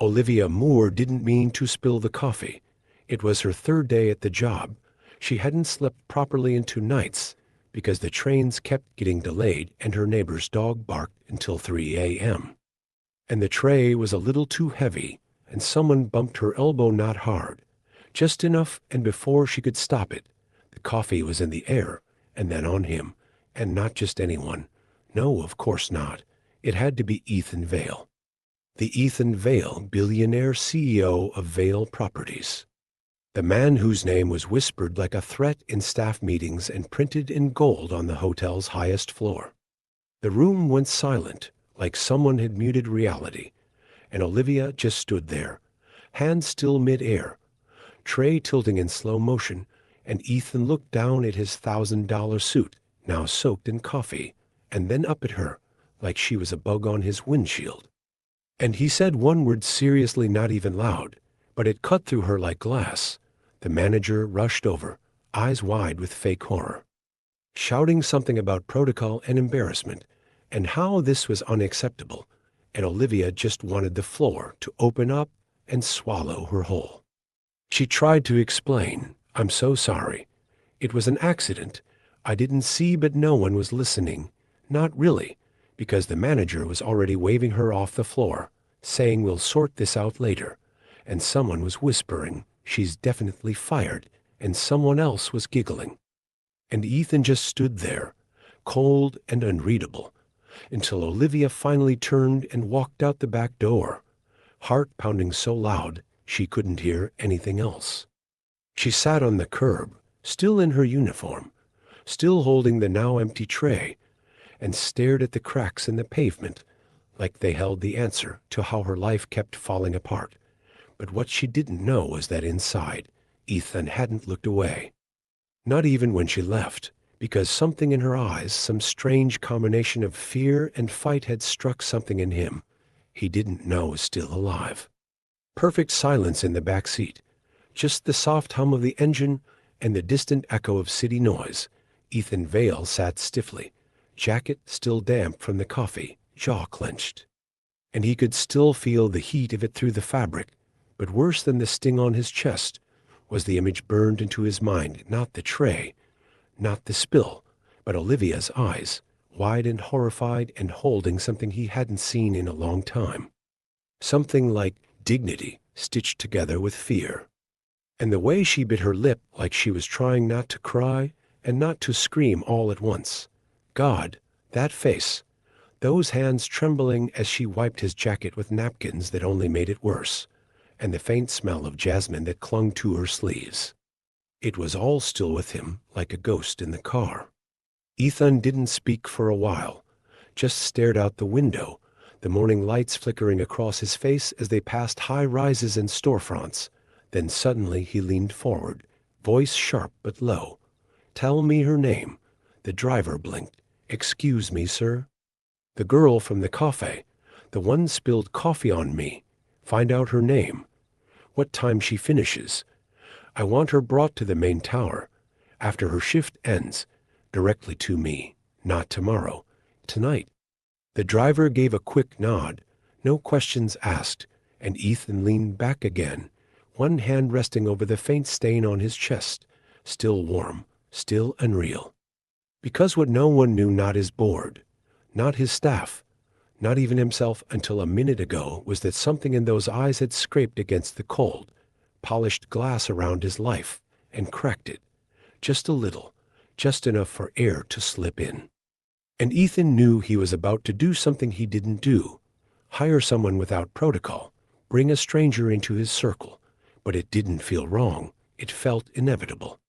Olivia Moore didn't mean to spill the coffee. It was her third day at the job. She hadn't slept properly in 2 nights because the trains kept getting delayed and her neighbor's dog barked until 3 a.m. And the tray was a little too heavy, and someone bumped her elbow not hard, just enough, and before she could stop it, the coffee was in the air and then on him, and not just anyone. No, of course not. It had to be Ethan Vale. The Ethan Vale, billionaire CEO of Vale Properties. The man whose name was whispered like a threat in staff meetings and printed in gold on the hotel's highest floor. The room went silent, like someone had muted reality, and Olivia just stood there, hands still mid-air, tray tilting in slow motion, and Ethan looked down at his $1,000 suit, now soaked in coffee, and then up at her, like she was a bug on his windshield. And he said one word seriously, not even loud, but it cut through her like glass. The manager rushed over, eyes wide with fake horror, shouting something about protocol and embarrassment, and how this was unacceptable, and Olivia just wanted the floor to open up and swallow her whole. She tried to explain, "I'm so sorry. It was an accident. I didn't see, but no one was listening." Not really, because the manager was already waving her off the floor, saying we'll sort this out later, and someone was whispering, "She's definitely fired," and someone else was giggling. And Ethan just stood there, cold and unreadable, until Olivia finally turned and walked out the back door, heart pounding so loud she couldn't hear anything else. She sat on the curb, still in her uniform, still holding the now empty tray, and stared at the cracks in the pavement like they held the answer to how her life kept falling apart. But what she didn't know was that inside, Ethan hadn't looked away. Not even when she left, because something in her eyes, some strange combination of fear and fight had struck something in him he didn't know was still alive. Perfect silence in the back seat, just the soft hum of the engine and the distant echo of city noise. Ethan Vale sat stiffly, jacket still damp from the coffee, jaw clenched. And he could still feel the heat of it through the fabric, but worse than the sting on his chest was the image burned into his mind, not the tray, not the spill, but Olivia's eyes, wide and horrified and holding something he hadn't seen in a long time. Something like dignity stitched together with fear. And the way she bit her lip like she was trying not to cry and not to scream all at once. God, that face, those hands trembling as she wiped his jacket with napkins that only made it worse, and the faint smell of jasmine that clung to her sleeves. It was all still with him, like a ghost in the car. Ethan didn't speak for a while, just stared out the window, the morning lights flickering across his face as they passed high rises and storefronts. Then suddenly he leaned forward, voice sharp but low. "Tell me her name." The driver blinked. "Excuse me, sir." "The girl from the cafe. The one spilled coffee on me. Find out her name. What time she finishes. I want her brought to the main tower. After her shift ends. Directly to me. Not tomorrow. Tonight." The driver gave a quick nod. No questions asked, and Ethan leaned back again, one hand resting over the faint stain on his chest, still warm, still unreal. Because what no one knew, not his board, not his staff, not even himself until a minute ago, was that something in those eyes had scraped against the cold, polished glass around his life and cracked it, just a little, just enough for air to slip in. And Ethan knew he was about to do something he didn't do, hire someone without protocol, bring a stranger into his circle, but it didn't feel wrong. It felt inevitable.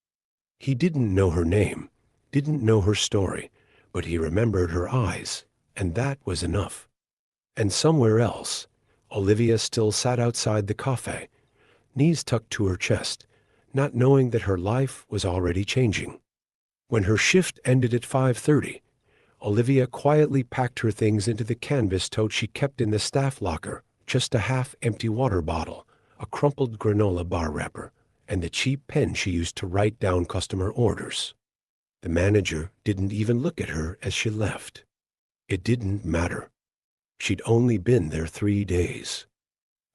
He didn't know her name, didn't know her story, but he remembered her eyes, and that was enough. And somewhere else, Olivia still sat outside the cafe, knees tucked to her chest, not knowing that her life was already changing. When her shift ended at 5:30, Olivia quietly packed her things into the canvas tote she kept in the staff locker, just a half-empty water bottle, a crumpled granola bar wrapper, and the cheap pen she used to write down customer orders. The manager didn't even look at her as she left. It didn't matter. She'd only been there 3 days.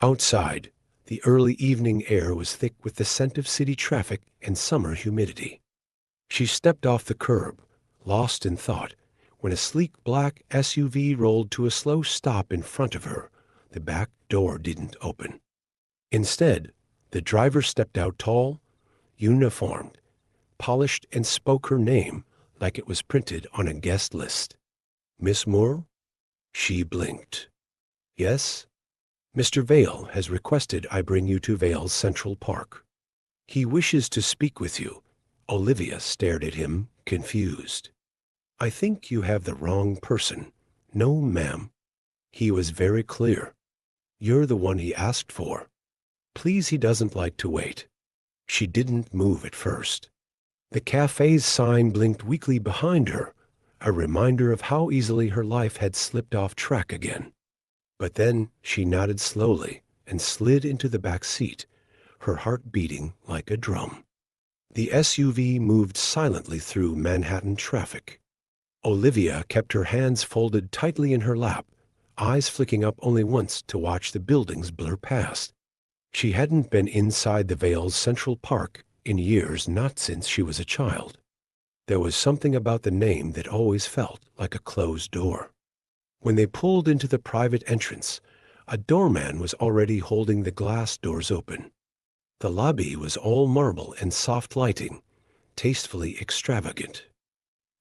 Outside, the early evening air was thick with the scent of city traffic and summer humidity. She stepped off the curb, lost in thought, when a sleek black SUV rolled to a slow stop in front of her. The back door didn't open. Instead, the driver stepped out tall, uniformed, polished, and spoke her name like it was printed on a guest list. "Miss Moore?" She blinked. "Yes?" "Mr. Vale has requested I bring you to Vale's Central Park. He wishes to speak with you." Olivia stared at him, confused. "I think you have the wrong person." "No, ma'am." He was very clear. "You're the one he asked for. Please, he doesn't like to wait." She didn't move at first. The cafe's sign blinked weakly behind her, a reminder of how easily her life had slipped off track again. But then she nodded slowly and slid into the back seat, her heart beating like a drum. The SUV moved silently through Manhattan traffic. Olivia kept her hands folded tightly in her lap, eyes flicking up only once to watch the buildings blur past. She hadn't been inside the Vale's Central Park in years, not since she was a child. There was something about the name that always felt like a closed door. When they pulled into the private entrance, a doorman was already holding the glass doors open. The lobby was all marble and soft lighting, tastefully extravagant.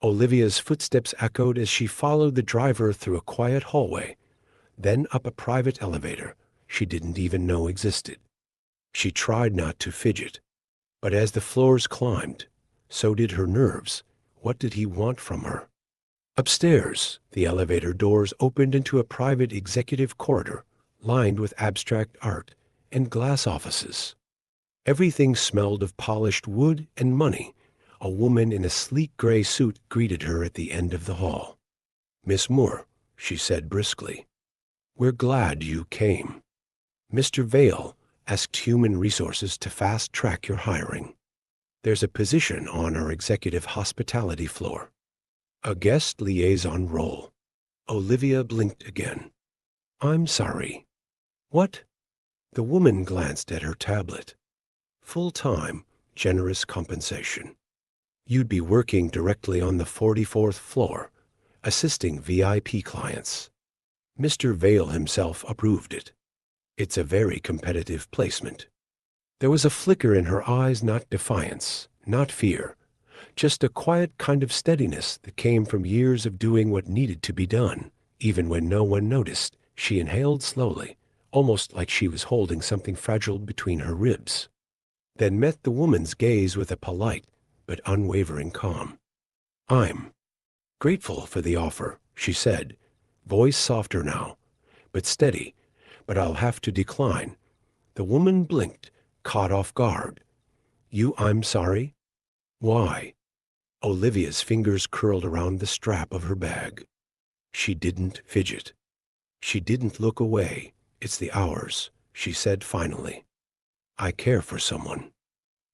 Olivia's footsteps echoed as she followed the driver through a quiet hallway, then up a private elevator she didn't even know existed. She tried not to fidget, but as the floors climbed, so did her nerves. What did he want from her? Upstairs, the elevator doors opened into a private executive corridor lined with abstract art and glass offices. Everything smelled of polished wood and money. A woman in a sleek gray suit greeted her at the end of the hall. "Miss Moore," she said briskly, "we're glad you came. Mr. Vale asked Human Resources to fast-track your hiring. There's a position on our executive hospitality floor. A guest liaison role." Olivia blinked again. "I'm sorry." "What?" The woman glanced at her tablet. "Full-time, generous compensation. You'd be working directly on the 44th floor, assisting VIP clients. Mr. Vale himself approved it. It's a very competitive placement." There was a flicker in her eyes, not defiance, not fear, just a quiet kind of steadiness that came from years of doing what needed to be done. Even when no one noticed, she inhaled slowly, almost like she was holding something fragile between her ribs, then met the woman's gaze with a polite but unwavering calm. "I'm grateful for the offer," she said, voice softer now, but steady, "but I'll have to decline." The woman blinked, caught off guard. I'm sorry?" "Why?" Olivia's fingers curled around the strap of her bag. She didn't fidget. She didn't look away. "It's the hours," she said finally. "I care for someone.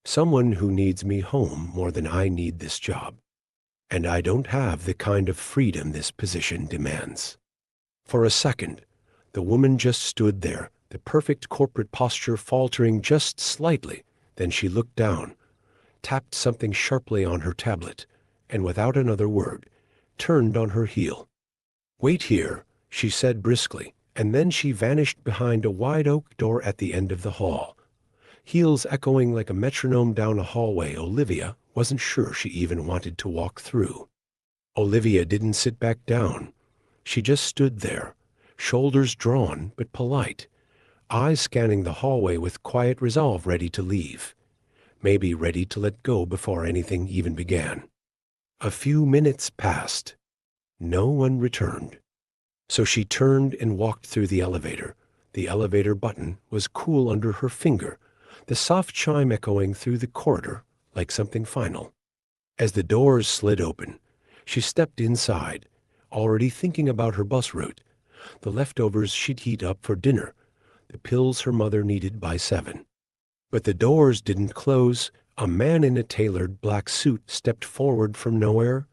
Someone who needs me home more than I need this job. And I don't have the kind of freedom this position demands." For a second, the woman just stood there, the perfect corporate posture faltering just slightly. Then she looked down, tapped something sharply on her tablet, and without another word, turned on her heel. "Wait here," she said briskly, and then she vanished behind a wide oak door at the end of the hall, heels echoing like a metronome down a hallway Olivia wasn't sure she even wanted to walk through. Olivia didn't sit back down. She just stood there, shoulders drawn but polite, eyes scanning the hallway with quiet resolve, ready to leave, maybe ready to let go before anything even began. A few minutes passed. No one returned. So she turned and walked through the elevator. The elevator button was cool under her finger, the soft chime echoing through the corridor like something final. As the doors slid open, she stepped inside, already thinking about her bus route, the leftovers she'd heat up for dinner, the pills her mother needed by 7. But the doors didn't close. A man in a tailored black suit stepped forward from nowhere,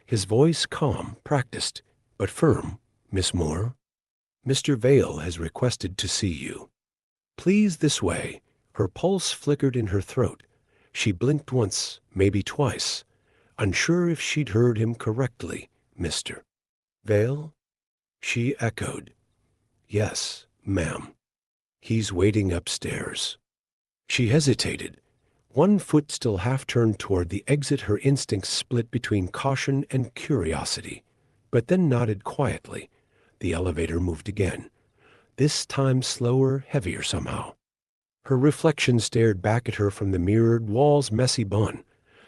his voice calm, practiced, but firm. "Miss Moore, Mr. Vale has requested to see you." Please, this way. Her pulse flickered in her throat. She blinked once, maybe twice, unsure if she'd heard him correctly. Mr. Vale? She echoed. Yes, ma'am. He's waiting upstairs. She hesitated, one foot still half turned toward the exit. Her instincts split between caution and curiosity, but then nodded quietly. The elevator moved again, this time slower, heavier somehow. Her reflection stared back at her from the mirrored wall's messy bun,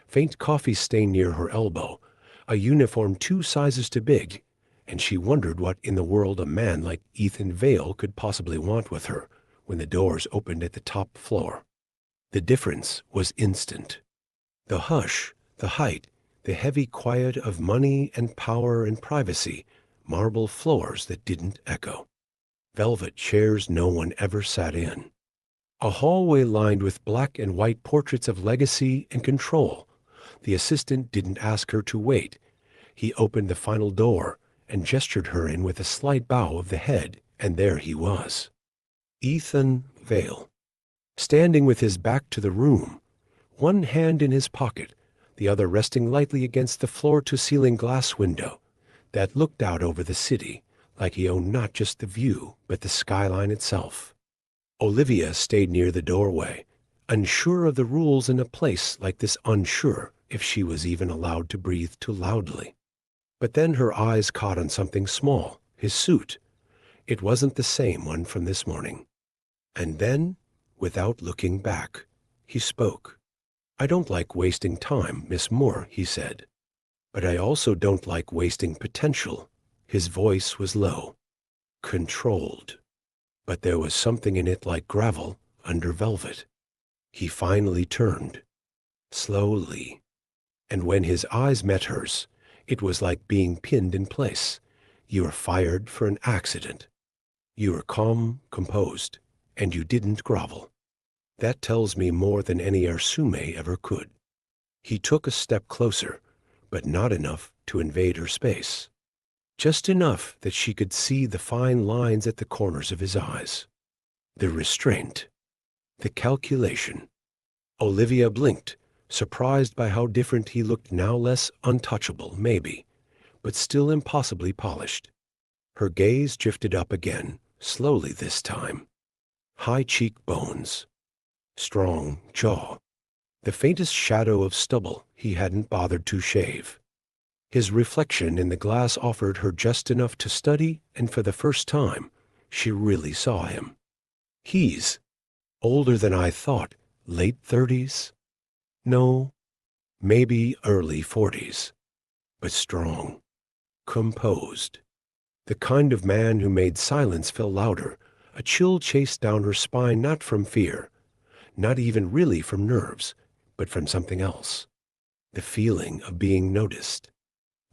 faint coffee stain near her elbow, a uniform 2 sizes too big, and she wondered what in the world a man like Ethan Vale could possibly want with her when the doors opened at the top floor. The difference was instant. The hush, the height, the heavy quiet of money and power and privacy, marble floors that didn't echo, velvet chairs no one ever sat in. A hallway lined with black and white portraits of legacy and control. The assistant didn't ask her to wait. He opened the final door and gestured her in with a slight bow of the head, and there he was. Ethan Vale, standing with his back to the room, one hand in his pocket, the other resting lightly against the floor-to-ceiling glass window that looked out over the city, like he owned not just the view, but the skyline itself. Olivia stayed near the doorway, unsure of the rules in a place like this, unsure if she was even allowed to breathe too loudly. But then her eyes caught on something small, his suit. It wasn't the same one from this morning. And then, without looking back, he spoke. I don't like wasting time, Miss Moore, he said. But I also don't like wasting potential. His voice was low, controlled. But there was something in it like gravel under velvet. He finally turned, slowly. And when his eyes met hers, it was like being pinned in place. You were fired for an accident. You were calm, composed, and you didn't grovel. That tells me more than any Arsume ever could. He took a step closer, but not enough to invade her space. Just enough that she could see the fine lines at the corners of his eyes. The restraint. The calculation. Olivia blinked, surprised by how different he looked now, less untouchable, maybe, but still impossibly polished. Her gaze drifted up again, slowly this time. High cheekbones. Strong jaw. The faintest shadow of stubble he hadn't bothered to shave. His reflection in the glass offered her just enough to study, and for the first time, she really saw him. He's older than I thought, late 30s? No, maybe early 40s. But strong, composed. The kind of man who made silence feel louder, a chill chased down her spine, not from fear, not even really from nerves, but from something else. The feeling of being noticed.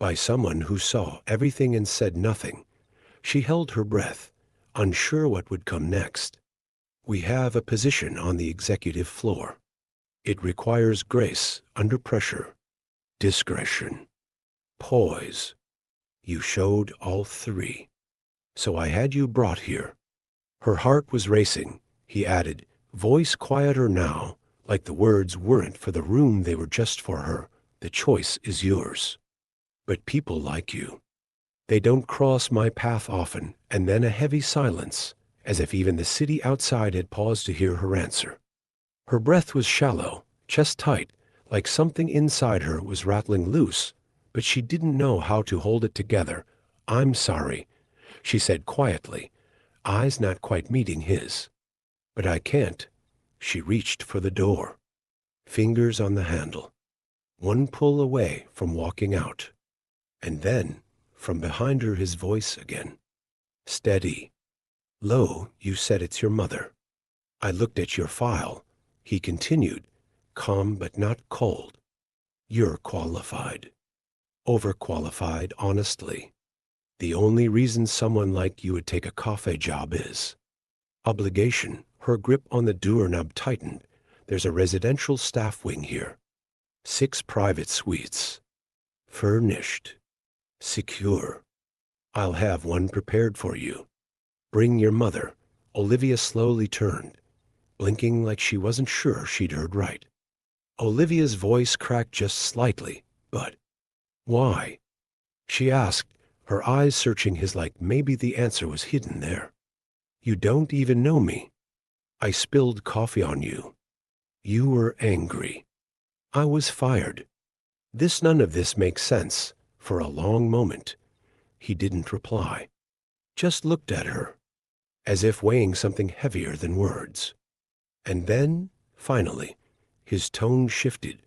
By someone who saw everything and said nothing. She held her breath, unsure what would come next. We have a position on the executive floor. It requires grace under pressure, discretion, poise. You showed all 3. So I had you brought here. Her heart was racing, he added, voice quieter now, like the words weren't for the room, they were just for her. The choice is yours. But people like you, they don't cross my path often. And then a heavy silence, as if even the city outside had paused to hear her answer. Her breath was shallow, chest tight, like something inside her was rattling loose, but she didn't know how to hold it together. I'm sorry, she said quietly, eyes not quite meeting his. But I can't. She reached for the door, fingers on the handle, one pull away from walking out. And then, from behind her, his voice again. Steady. Low, you said it's your mother. I looked at your file, he continued, calm but not cold. You're qualified. Overqualified, honestly. The only reason someone like you would take a cafe job is obligation. Her grip on the doorknob tightened. There's a residential staff wing here. 6 private suites. Furnished. Secure. I'll have one prepared for you. Bring your mother. Olivia slowly turned, blinking like she wasn't sure she'd heard right. Olivia's voice cracked just slightly. But why? She asked, her eyes searching his like maybe the answer was hidden there. You don't even know me. I spilled coffee on you. You were angry. I was fired. None of this makes sense. For a long moment, he didn't reply. Just looked at her, as if weighing something heavier than words. And then, finally, his tone shifted,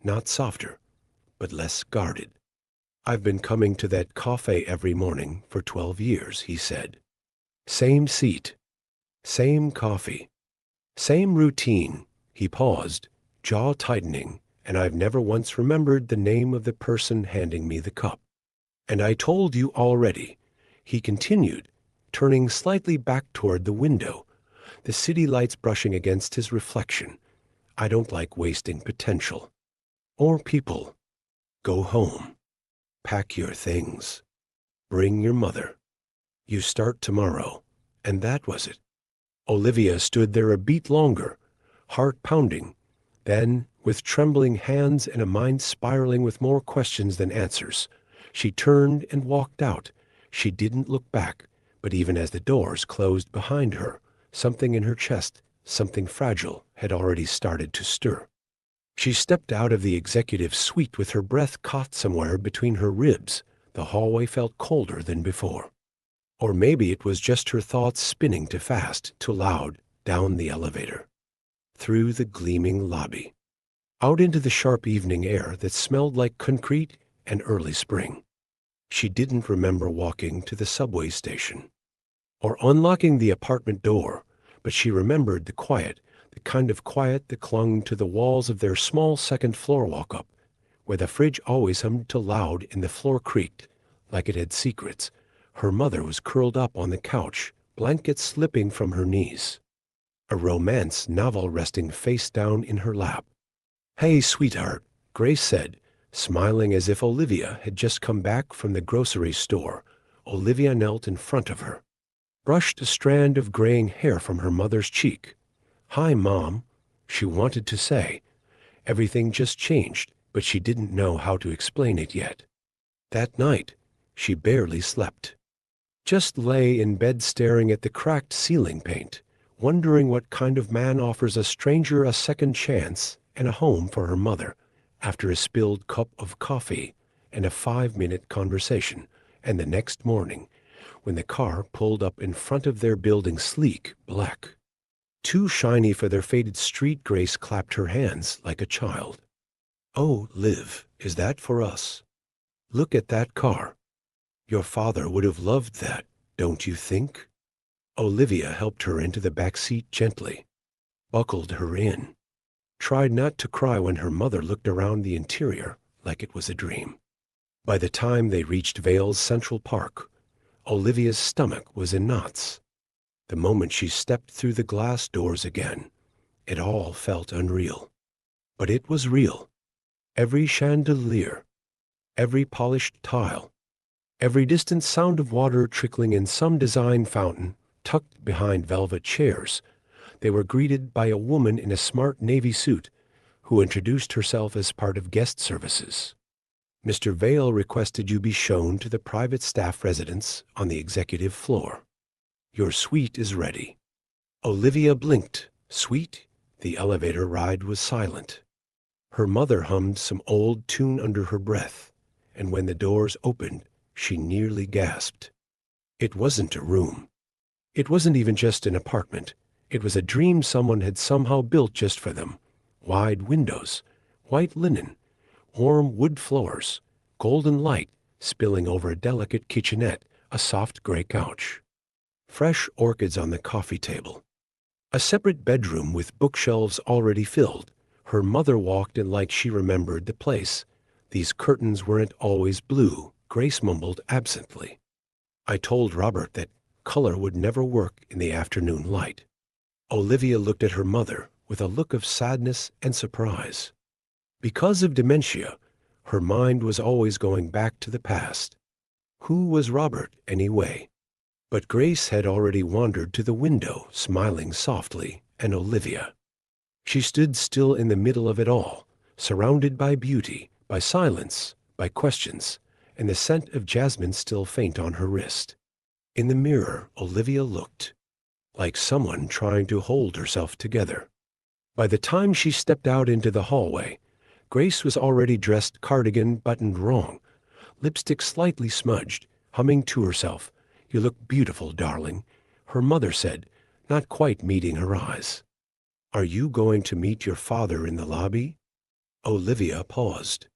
not softer, but less guarded. I've been coming to that cafe every morning for 12 years, he said. Same seat, same coffee, same routine. He paused, jaw tightening, and I've never once remembered the name of the person handing me the cup. And I told you already, he continued, turning slightly back toward the window, the city lights brushing against his reflection. I don't like wasting potential. Or people. Go home. Pack your things. Bring your mother. You start tomorrow. And that was it. Olivia stood there a beat longer, heart pounding. Then, with trembling hands and a mind spiraling with more questions than answers, she turned and walked out. She didn't look back, but even as the doors closed behind her, something in her chest, something fragile, had already started to stir. She stepped out of the executive suite with her breath caught somewhere between her ribs. The hallway felt colder than before. Or maybe it was just her thoughts spinning too fast, too loud, down the elevator, through the gleaming lobby, out into the sharp evening air that smelled like concrete and early spring. She didn't remember walking to the subway station or unlocking the apartment door, but she remembered the quiet, the kind of quiet that clung to the walls of their small second-floor walk-up, where the fridge always hummed too loud and the floor creaked like it had secrets. Her mother was curled up on the couch, blankets slipping from her knees, a romance novel resting face down in her lap. Hey, sweetheart, Grace said, smiling as if Olivia had just come back from the grocery store. Olivia knelt in front of her, brushed a strand of graying hair from her mother's cheek. Hi, Mom, she wanted to say. Everything just changed, but she didn't know how to explain it yet. That night, she barely slept. Just lay in bed staring at the cracked ceiling paint, wondering what kind of man offers a stranger a second chance and a home for her mother after a spilled cup of coffee and a 5-minute conversation. And the next morning, when the car pulled up in front of their building, sleek, black, too shiny for their faded street, Grace clapped her hands like a child. Oh, Liv, is that for us? Look at that car. Your father would have loved that, don't you think? Olivia helped her into the back seat gently, buckled her in, tried not to cry when her mother looked around the interior like it was a dream. By the time they reached Vale's Central Park, Olivia's stomach was in knots. The moment she stepped through the glass doors again, it all felt unreal. But it was real. Every chandelier, every polished tile, every distant sound of water trickling in some design fountain tucked behind velvet chairs. They were greeted by a woman in a smart navy suit who introduced herself as part of guest services. Mr. Vale requested you be shown to the private staff residence on the executive floor. Your suite is ready. Olivia blinked. Suite? The elevator ride was silent. Her mother hummed some old tune under her breath, and when the doors opened, she nearly gasped. It wasn't a room. It wasn't even just an apartment. It was a dream someone had somehow built just for them. Wide windows, white linen, warm wood floors, golden light spilling over a delicate kitchenette, a soft gray couch, fresh orchids on the coffee table, a separate bedroom with bookshelves already filled. Her mother walked in like she remembered the place. These curtains weren't always blue, Grace mumbled absently. I told Robert that color would never work in the afternoon light. Olivia looked at her mother with a look of sadness and surprise. Because of dementia, her mind was always going back to the past. Who was Robert, anyway? But Grace had already wandered to the window, smiling softly and Olivia. She stood still in the middle of it all, surrounded by beauty, by silence, by questions, and the scent of jasmine still faint on her wrist. In the mirror, Olivia looked like someone trying to hold herself together. By the time she stepped out into the hallway, Grace was already dressed, cardigan buttoned wrong, lipstick slightly smudged, humming to herself, "You look beautiful, darling," her mother said, not quite meeting her eyes. "Are you going to meet your father in the lobby?" Olivia paused.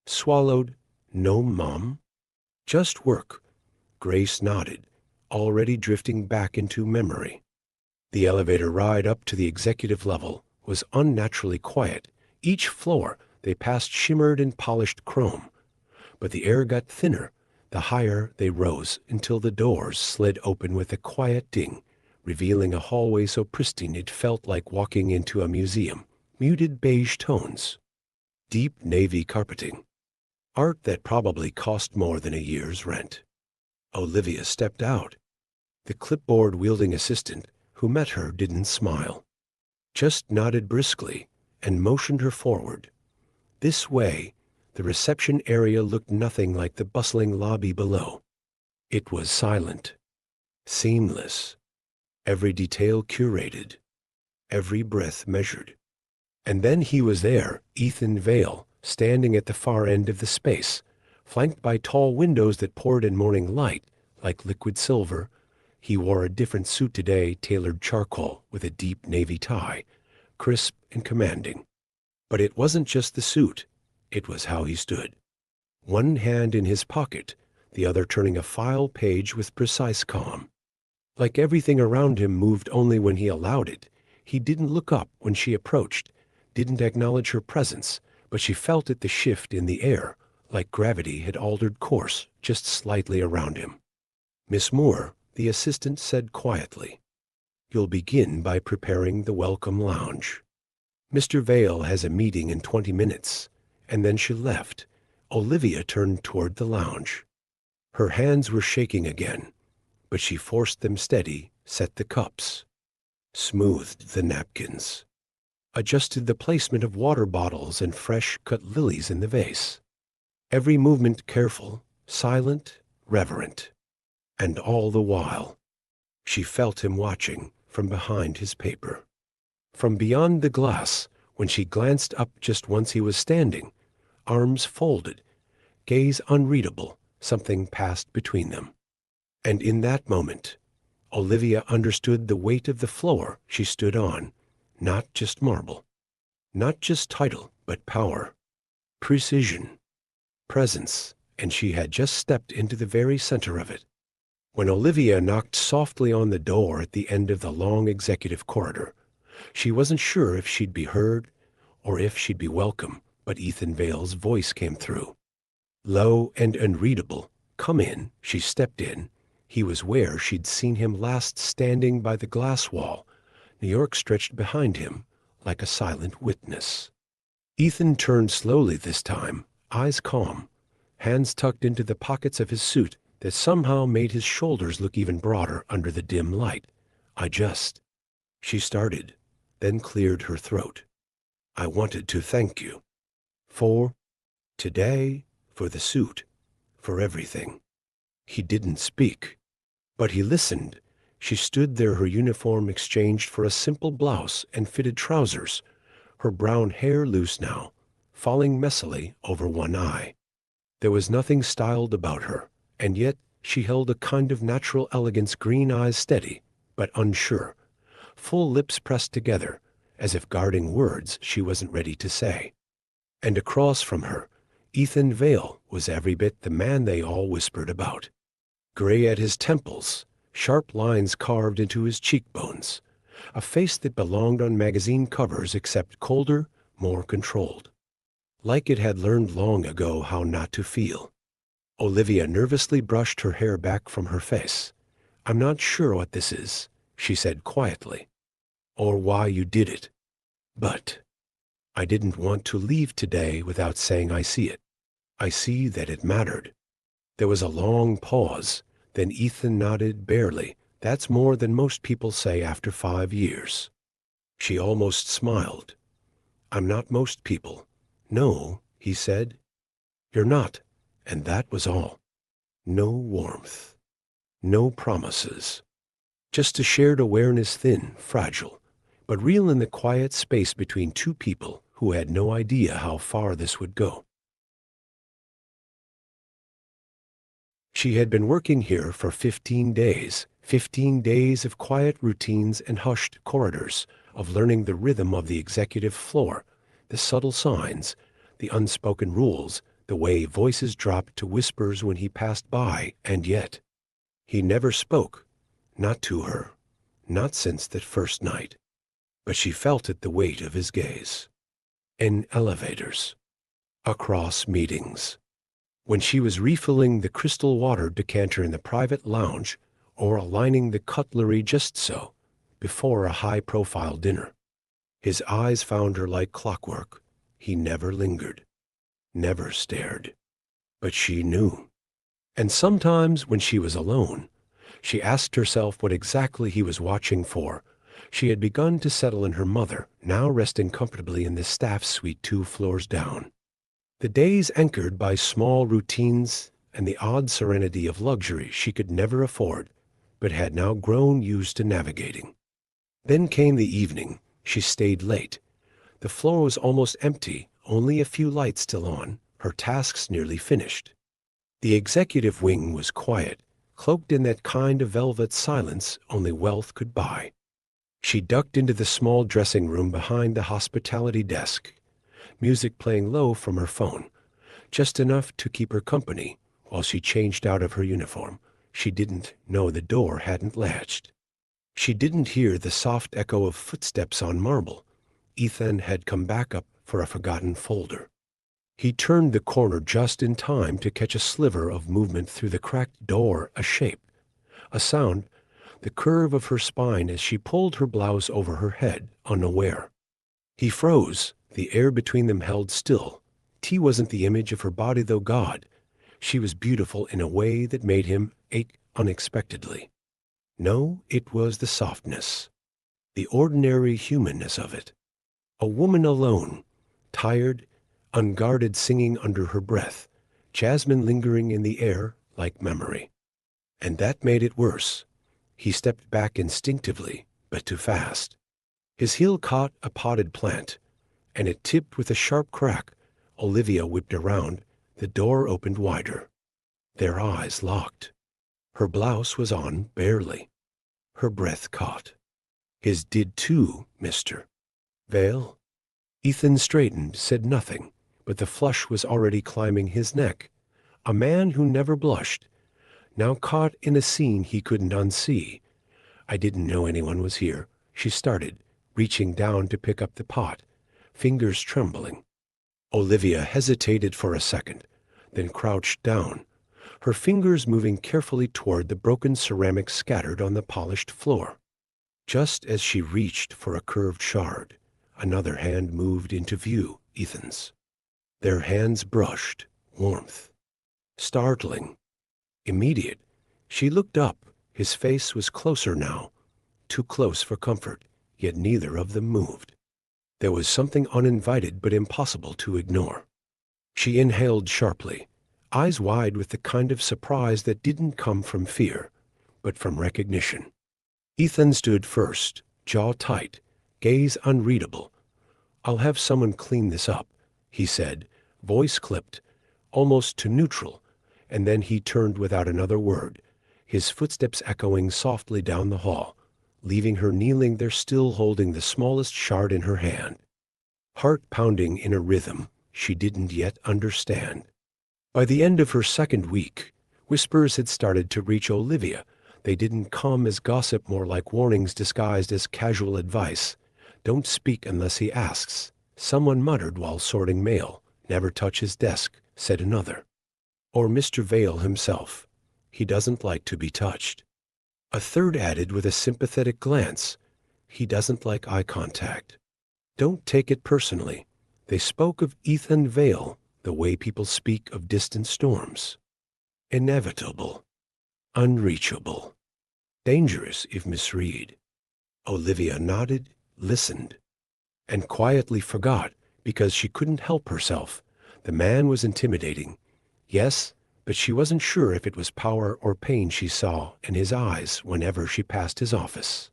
Swallowed. "No, Mom. Just work." Grace nodded, already drifting back into memory. The elevator ride up to the executive level was unnaturally quiet. Each floor they passed shimmered in polished chrome. But the air got thinner the higher they rose until the doors slid open with a quiet ding, revealing a hallway so pristine it felt like walking into a museum. Muted beige tones. Deep navy carpeting. Art that probably cost more than a year's rent. Olivia stepped out. The clipboard-wielding assistant who met her didn't smile, just nodded briskly and motioned her forward. This way. The reception area looked nothing like the bustling lobby below. It was silent, seamless, every detail curated, every breath measured. And then he was there, Ethan Vale, standing at the far end of the space, flanked by tall windows that poured in morning light like liquid silver. He wore a different suit today, tailored charcoal with a deep navy tie, crisp and commanding. But it wasn't just the suit. It was how he stood. One hand in his pocket, the other turning a file page with precise calm. Like everything around him moved only when he allowed it. He didn't look up when she approached, didn't acknowledge her presence, but she felt it, the shift in the air, like gravity had altered course just slightly around him. "Miss Moore," the assistant said quietly, "you'll begin by preparing the welcome lounge. Mr. Vale has a meeting in 20 minutes. And then she left. Olivia turned toward the lounge. Her hands were shaking again, but she forced them steady, set the cups, smoothed the napkins, adjusted the placement of water bottles and fresh-cut lilies in the vase. Every movement careful, silent, reverent. And all the while, she felt him watching from behind his paper. From beyond the glass, when she glanced up just once, he was standing, arms folded, gaze unreadable. Something passed between them. And in that moment, Olivia understood the weight of the floor she stood on. Not just marble, not just title, but power, precision, presence, and she had just stepped into the very center of it. When Olivia knocked softly on the door at the end of the long executive corridor, she wasn't sure if she'd be heard or if she'd be welcome. But Ethan Vale's voice came through. Low and unreadable. "Come in." She stepped in. He was where she'd seen him last, standing by the glass wall. New York stretched behind him like a silent witness. Ethan turned slowly this time, eyes calm, hands tucked into the pockets of his suit that somehow made his shoulders look even broader under the dim light. She started, then cleared her throat. "I wanted to thank you. For today, for the suit, for everything." He didn't speak, but he listened. She stood there, her uniform exchanged for a simple blouse and fitted trousers, her brown hair loose now, falling messily over one eye. There was nothing styled about her, and yet she held a kind of natural elegance, green eyes steady, but unsure, full lips pressed together, as if guarding words she wasn't ready to say. And across from her, Ethan Vale was every bit the man they all whispered about. Gray at his temples, sharp lines carved into his cheekbones, a face that belonged on magazine covers except colder, more controlled. Like it had learned long ago how not to feel. Olivia nervously brushed her hair back from her face. "I'm not sure what this is," she said quietly, "or why you did it. But I didn't want to leave today without saying I see it. I see that it mattered." There was a long pause. Then Ethan nodded barely. "That's more than most people say after 5 years." She almost smiled. "I'm not most people." "No," he said. "You're not." And that was all. No warmth. No promises. Just a shared awareness, thin, fragile, but real, in the quiet space between two people who had no idea how far this would go. She had been working here for 15 days, 15 days of quiet routines and hushed corridors, of learning the rhythm of the executive floor, the subtle signs, the unspoken rules, the way voices dropped to whispers when he passed by, and yet he never spoke, not to her, not since that first night. But she felt it, the weight of his gaze. In elevators, across meetings, when she was refilling the crystal water decanter in the private lounge, or aligning the cutlery just so, before a high-profile dinner. His eyes found her like clockwork. He never lingered, never stared. But she knew. And sometimes when she was alone, she asked herself what exactly he was watching for. She had begun to settle in her mother, now resting comfortably in the staff suite 2 floors down. The days anchored by small routines and the odd serenity of luxury she could never afford, but had now grown used to navigating. Then came the evening. She stayed late. The floor was almost empty, only a few lights still on, her tasks nearly finished. The executive wing was quiet, cloaked in that kind of velvet silence only wealth could buy. She ducked into the small dressing room behind the hospitality desk, music playing low from her phone, just enough to keep her company while she changed out of her uniform. She didn't know the door hadn't latched. She didn't hear the soft echo of footsteps on marble. Ethan had come back up for a forgotten folder. He turned the corner just in time to catch a sliver of movement through the cracked door, a shape, a sound, the curve of her spine as she pulled her blouse over her head, unaware. He froze. The air between them held still. T wasn't the image of her body, though God. She was beautiful in a way that made him ache unexpectedly. No, it was the softness, the ordinary humanness of it. A woman alone, tired, unguarded, singing under her breath, jasmine lingering in the air like memory. And that made it worse. He stepped back instinctively, but too fast. His heel caught a potted plant, and it tipped with a sharp crack. Olivia whipped around. The door opened wider. Their eyes locked. Her blouse was on barely. Her breath caught. His did too, Mr. Vale? Ethan straightened, said nothing, but the flush was already climbing his neck. A man who never blushed, now caught in a scene he couldn't unsee. "I didn't know anyone was here," she started, reaching down to pick up the pot, fingers trembling. Olivia hesitated for a second, then crouched down, her fingers moving carefully toward the broken ceramic scattered on the polished floor. Just as she reached for a curved shard, another hand moved into view, Ethan's. Their hands brushed, warmth. Startling. Immediate. She looked up. His face was closer now, too close for comfort, yet neither of them moved. There was something uninvited but impossible to ignore. She inhaled sharply, eyes wide with the kind of surprise that didn't come from fear, but from recognition. Ethan stood first, jaw tight, gaze unreadable. "I'll have someone clean this up," he said, voice clipped, almost to neutral, and then he turned without another word, his footsteps echoing softly down the hall, leaving her kneeling there still holding the smallest shard in her hand, heart pounding in a rhythm she didn't yet understand. By the end of her second week, whispers had started to reach Olivia. They didn't come as gossip, more like warnings disguised as casual advice. "Don't speak unless he asks," someone muttered while sorting mail. "Never touch his desk," said another. Or Mr. Vale himself. "He doesn't like to be touched." A third added with a sympathetic glance, "He doesn't like eye contact." Don't take it personally. They spoke of Ethan Vale the way people speak of distant storms. Inevitable, unreachable, dangerous if misread. Olivia nodded, listened, and quietly forgot because she couldn't help herself. The man was intimidating, yes, but she wasn't sure if it was power or pain she saw in his eyes whenever she passed his office.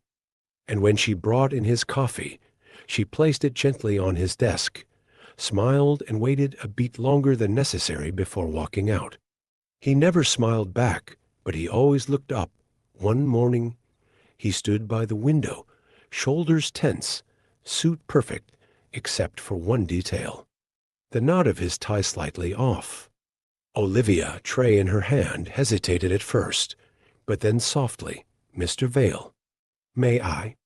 And when she brought in his coffee, she placed it gently on his desk, smiled and waited a beat longer than necessary before walking out. He never smiled back, but he always looked up. One morning, he stood by the window, shoulders tense, suit perfect, except for one detail. The knot of his tie slightly off. Olivia, tray in her hand, hesitated at first, but then softly, "Mr. Vale, may I?"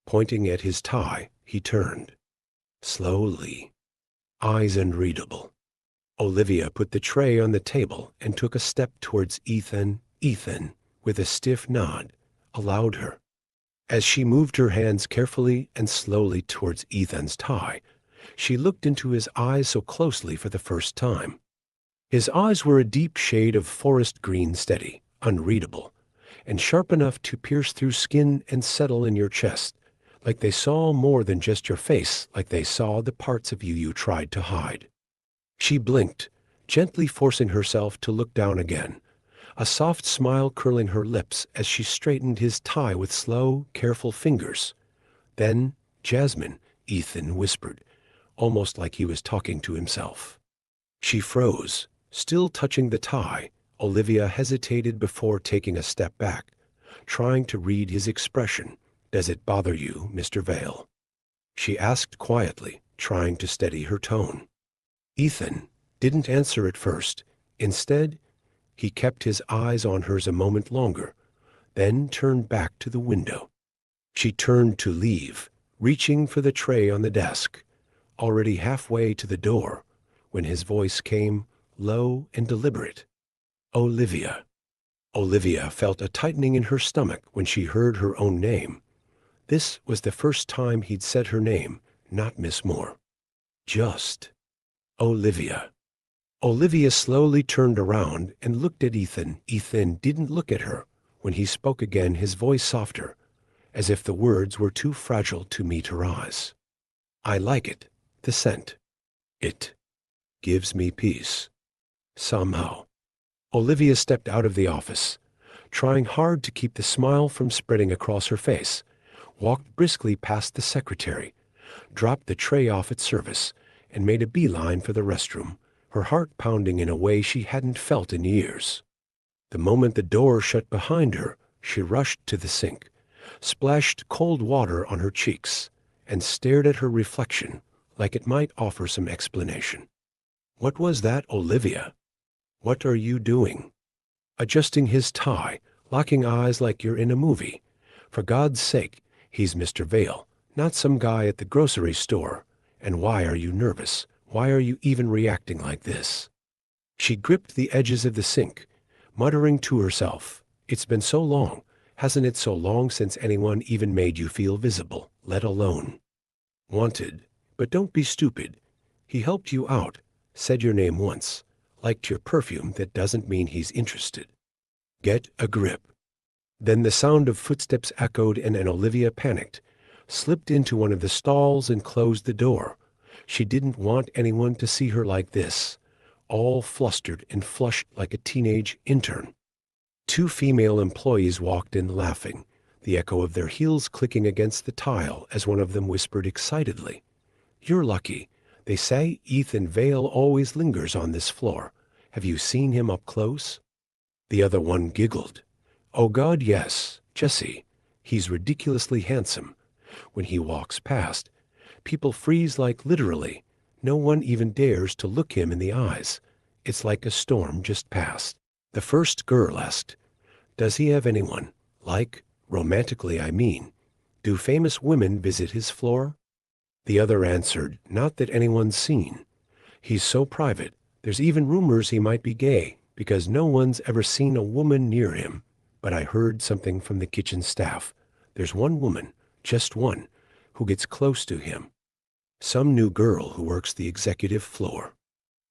Pointing at his tie, he turned. Slowly, eyes unreadable. Olivia put the tray on the table and took a step towards Ethan. Ethan, with a stiff nod, allowed her. As she moved her hands carefully and slowly towards Ethan's tie, she looked into his eyes so closely for the first time. His eyes were a deep shade of forest green, steady, unreadable, and sharp enough to pierce through skin and settle in your chest, like they saw more than just your face, like they saw the parts of you you tried to hide. She blinked, gently forcing herself to look down again, a soft smile curling her lips as she straightened his tie with slow, careful fingers. "Then, Jasmine," Ethan whispered, almost like he was talking to himself. She froze, still touching the tie. Olivia hesitated before taking a step back, trying to read his expression. "Does it bother you, Mr. Vale?" she asked quietly, trying to steady her tone. Ethan didn't answer at first. Instead, he kept his eyes on hers a moment longer, then turned back to the window. She turned to leave, reaching for the tray on the desk, already halfway to the door, when his voice came, low and deliberate. "Olivia." Olivia felt a tightening in her stomach when she heard her own name. This was the first time he'd said her name, not Miss Moore. Just Olivia. Olivia slowly turned around and looked at Ethan. Ethan didn't look at her. When he spoke again, his voice softer, as if the words were too fragile to meet her eyes. "I like it, the scent. It gives me peace. Somehow." Olivia stepped out of the office, trying hard to keep the smile from spreading across her face, walked briskly past the secretary, dropped the tray off its service, and made a beeline for the restroom, her heart pounding in a way she hadn't felt in years. The moment the door shut behind her, she rushed to the sink, splashed cold water on her cheeks, and stared at her reflection like it might offer some explanation. "What was that, Olivia? What are you doing?" Adjusting his tie, locking eyes like you're in a movie. "For God's sake, he's Mr. Vale, not some guy at the grocery store. And why are you nervous? Why are you even reacting like this?" She gripped the edges of the sink, muttering to herself, "It's been so long, hasn't it, so long since anyone even made you feel visible, let alone wanted. But don't be stupid. He helped you out, said your name once, liked your perfume. That doesn't mean he's interested. Get a grip." Then the sound of footsteps echoed and Olivia panicked, slipped into one of the stalls and closed the door. She didn't want anyone to see her like this, all flustered and flushed like a teenage intern. Two female employees walked in laughing, the echo of their heels clicking against the tile as one of them whispered excitedly, "You're lucky. They say Ethan Vale always lingers on this floor. Have you seen him up close?" The other one giggled. "Oh God, yes, Jesse. He's ridiculously handsome. When he walks past, people freeze, like literally. No one even dares to look him in the eyes. It's like a storm just passed." The first girl asked, "Does he have anyone? Like, romantically, I mean. Do famous women visit his floor?" The other answered, "Not that anyone's seen. He's so private. There's even rumors he might be gay, because no one's ever seen a woman near him. But I heard something from the kitchen staff. There's one woman, just one, who gets close to him. Some new girl who works the executive floor."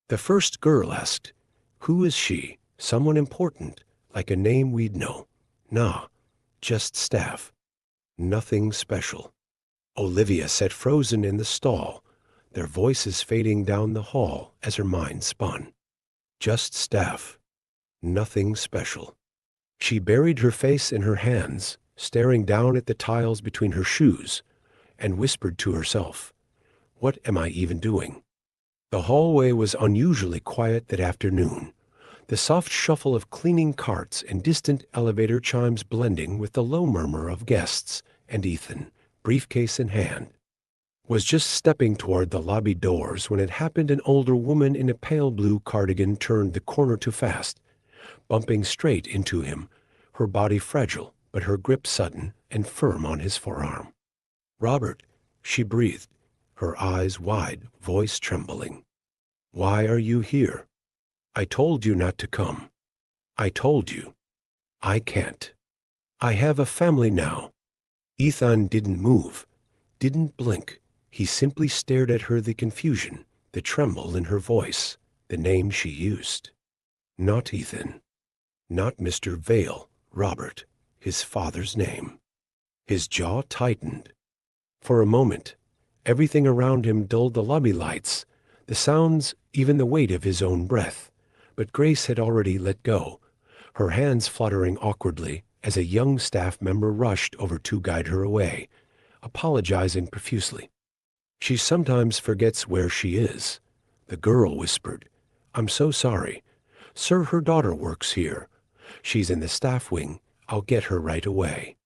The first girl asked, "Who is she? Someone important, like a name we'd know?" "Nah, just staff. Nothing special." Olivia sat frozen in the stall, their voices fading down the hall as her mind spun. Just staff. Nothing special. She buried her face in her hands, staring down at the tiles between her shoes, and whispered to herself, "What am I even doing?" The hallway was unusually quiet that afternoon, the soft shuffle of cleaning carts and distant elevator chimes blending with the low murmur of guests, and Ethan, briefcase in hand, was just stepping toward the lobby doors when it happened an older woman in a pale blue cardigan turned the corner too fast, bumping straight into him, her body fragile but her grip sudden and firm on his forearm. "Robert," she breathed, her eyes wide, voice trembling. "Why are you here? I told you not to come. I told you. I can't. I have a family now." Ethan didn't move, didn't blink. He simply stared at her, the confusion, the tremble in her voice, the name she used. Not Ethan. Not Mr. Vale, Robert, his father's name. His jaw tightened. For a moment, everything around him dulled, the lobby lights, the sounds, even the weight of his own breath. But Grace had already let go, her hands fluttering awkwardly as a young staff member rushed over to guide her away, apologizing profusely. "She sometimes forgets where she is," the girl whispered. "I'm so sorry. Sir, her daughter works here. She's in the staff wing. I'll get her right away."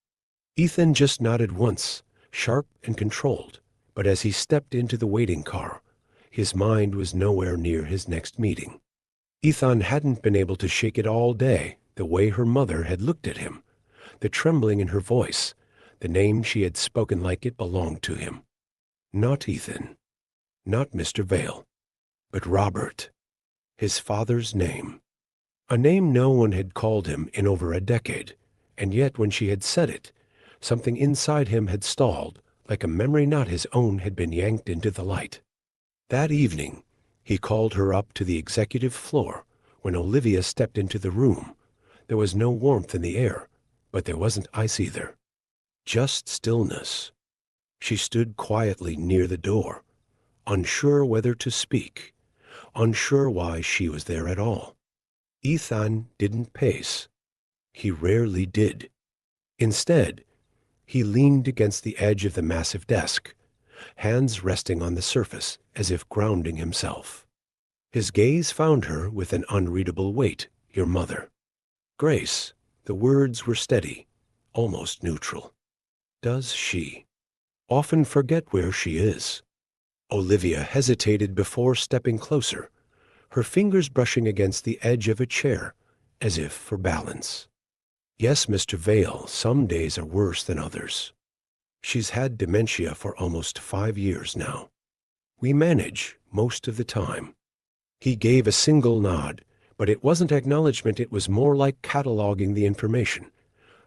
Ethan just nodded once, sharp and controlled, but as he stepped into the waiting car, his mind was nowhere near his next meeting. Ethan hadn't been able to shake it all day, the way her mother had looked at him, the trembling in her voice, the name she had spoken like it belonged to him. Not Ethan, not Mr. Vale, but Robert, his father's name. A name no one had called him in over a decade, and yet when she had said it, something inside him had stalled, like a memory not his own had been yanked into the light. That evening, he called her up to the executive floor. When Olivia stepped into the room, there was no warmth in the air, but there wasn't ice either. Just stillness. She stood quietly near the door, unsure whether to speak, unsure why she was there at all. Ethan didn't pace. He rarely did. Instead, he leaned against the edge of the massive desk, hands resting on the surface as if grounding himself. His gaze found her with an unreadable weight. "Your mother." "Grace." The words were steady, almost neutral. "Does she often forget where she is?" Olivia hesitated before stepping closer, her fingers brushing against the edge of a chair, as if for balance. "Yes, Mr. Vale, some days are worse than others. She's had dementia for almost 5 years now. We manage most of the time." He gave a single nod, but it wasn't acknowledgement, it was more like cataloging the information,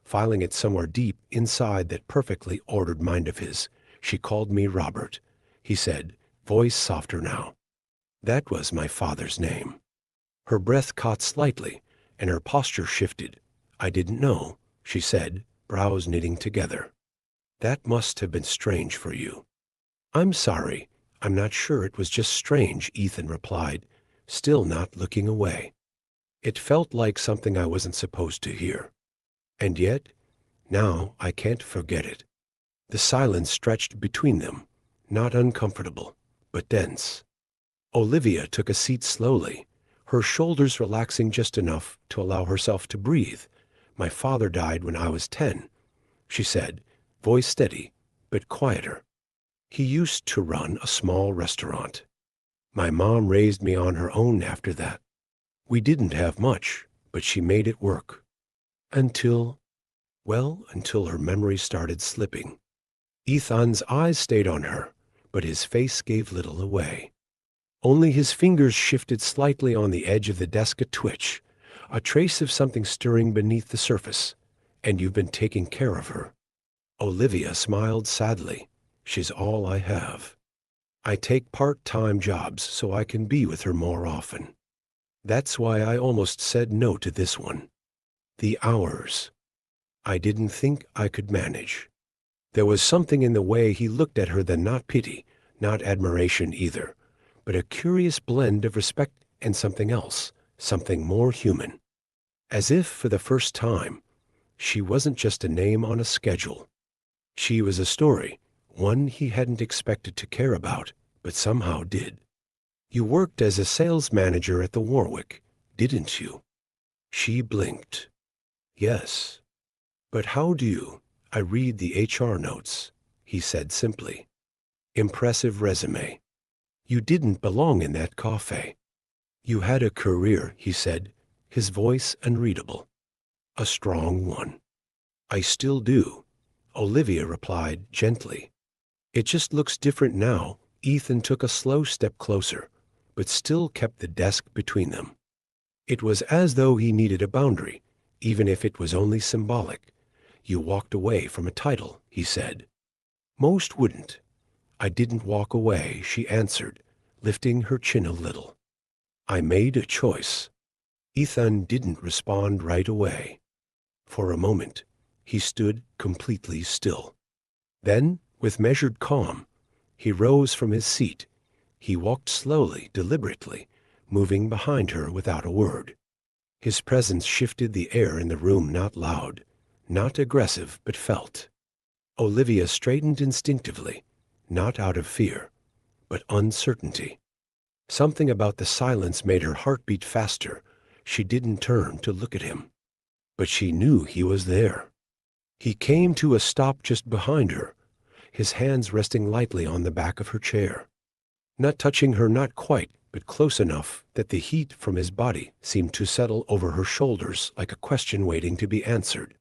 filing it somewhere deep inside that perfectly ordered mind of his. "She called me Robert," he said, voice softer now. "That was my father's name." Her breath caught slightly, and her posture shifted. "I didn't know," she said, brows knitting together. "That must have been strange for you." "I'm sorry. I'm not sure it was just strange," Ethan replied, still not looking away. "It felt like something I wasn't supposed to hear. And yet, now I can't forget it." The silence stretched between them, not uncomfortable, but dense. Olivia took a seat slowly, her shoulders relaxing just enough to allow herself to breathe. "My father died when I was 10, she said, voice steady, but quieter. "He used to run a small restaurant. My mom raised me on her own after that. We didn't have much, but she made it work. Until, well, until her memory started slipping." Ethan's eyes stayed on her, but his face gave little away. Only his fingers shifted slightly on the edge of the desk, a twitch, a trace of something stirring beneath the surface. "And you've been taking care of her." Olivia smiled sadly. "She's all I have. I take part-time jobs so I can be with her more often. That's why I almost said no to this one. The hours. I didn't think I could manage." There was something in the way he looked at her that not pity, not admiration either, but a curious blend of respect and something else, something more human. As if for the first time, she wasn't just a name on a schedule. She was a story, one he hadn't expected to care about, but somehow did. You worked as a sales manager at the Warwick, didn't you? She blinked. Yes. But how do you? I read the HR notes, he said simply. Impressive resume. You didn't belong in that cafe. You had a career, he said, his voice unreadable. A strong one. I still do, Olivia replied gently. It just looks different now. Ethan took a slow step closer, but still kept the desk between them. It was as though he needed a boundary, even if it was only symbolic. You walked away from a title, he said. Most wouldn't. I didn't walk away, she answered, lifting her chin a little. I made a choice. Ethan didn't respond right away. For a moment, he stood completely still. Then, with measured calm, he rose from his seat. He walked slowly, deliberately, moving behind her without a word. His presence shifted the air in the room, not loud, not aggressive, but felt. Olivia straightened instinctively, not out of fear, but uncertainty. Something about the silence made her heart beat faster. She didn't turn to look at him, but she knew he was there. He came to a stop just behind her, his hands resting lightly on the back of her chair. Not touching her, not quite, but close enough that the heat from his body seemed to settle over her shoulders like a question waiting to be answered.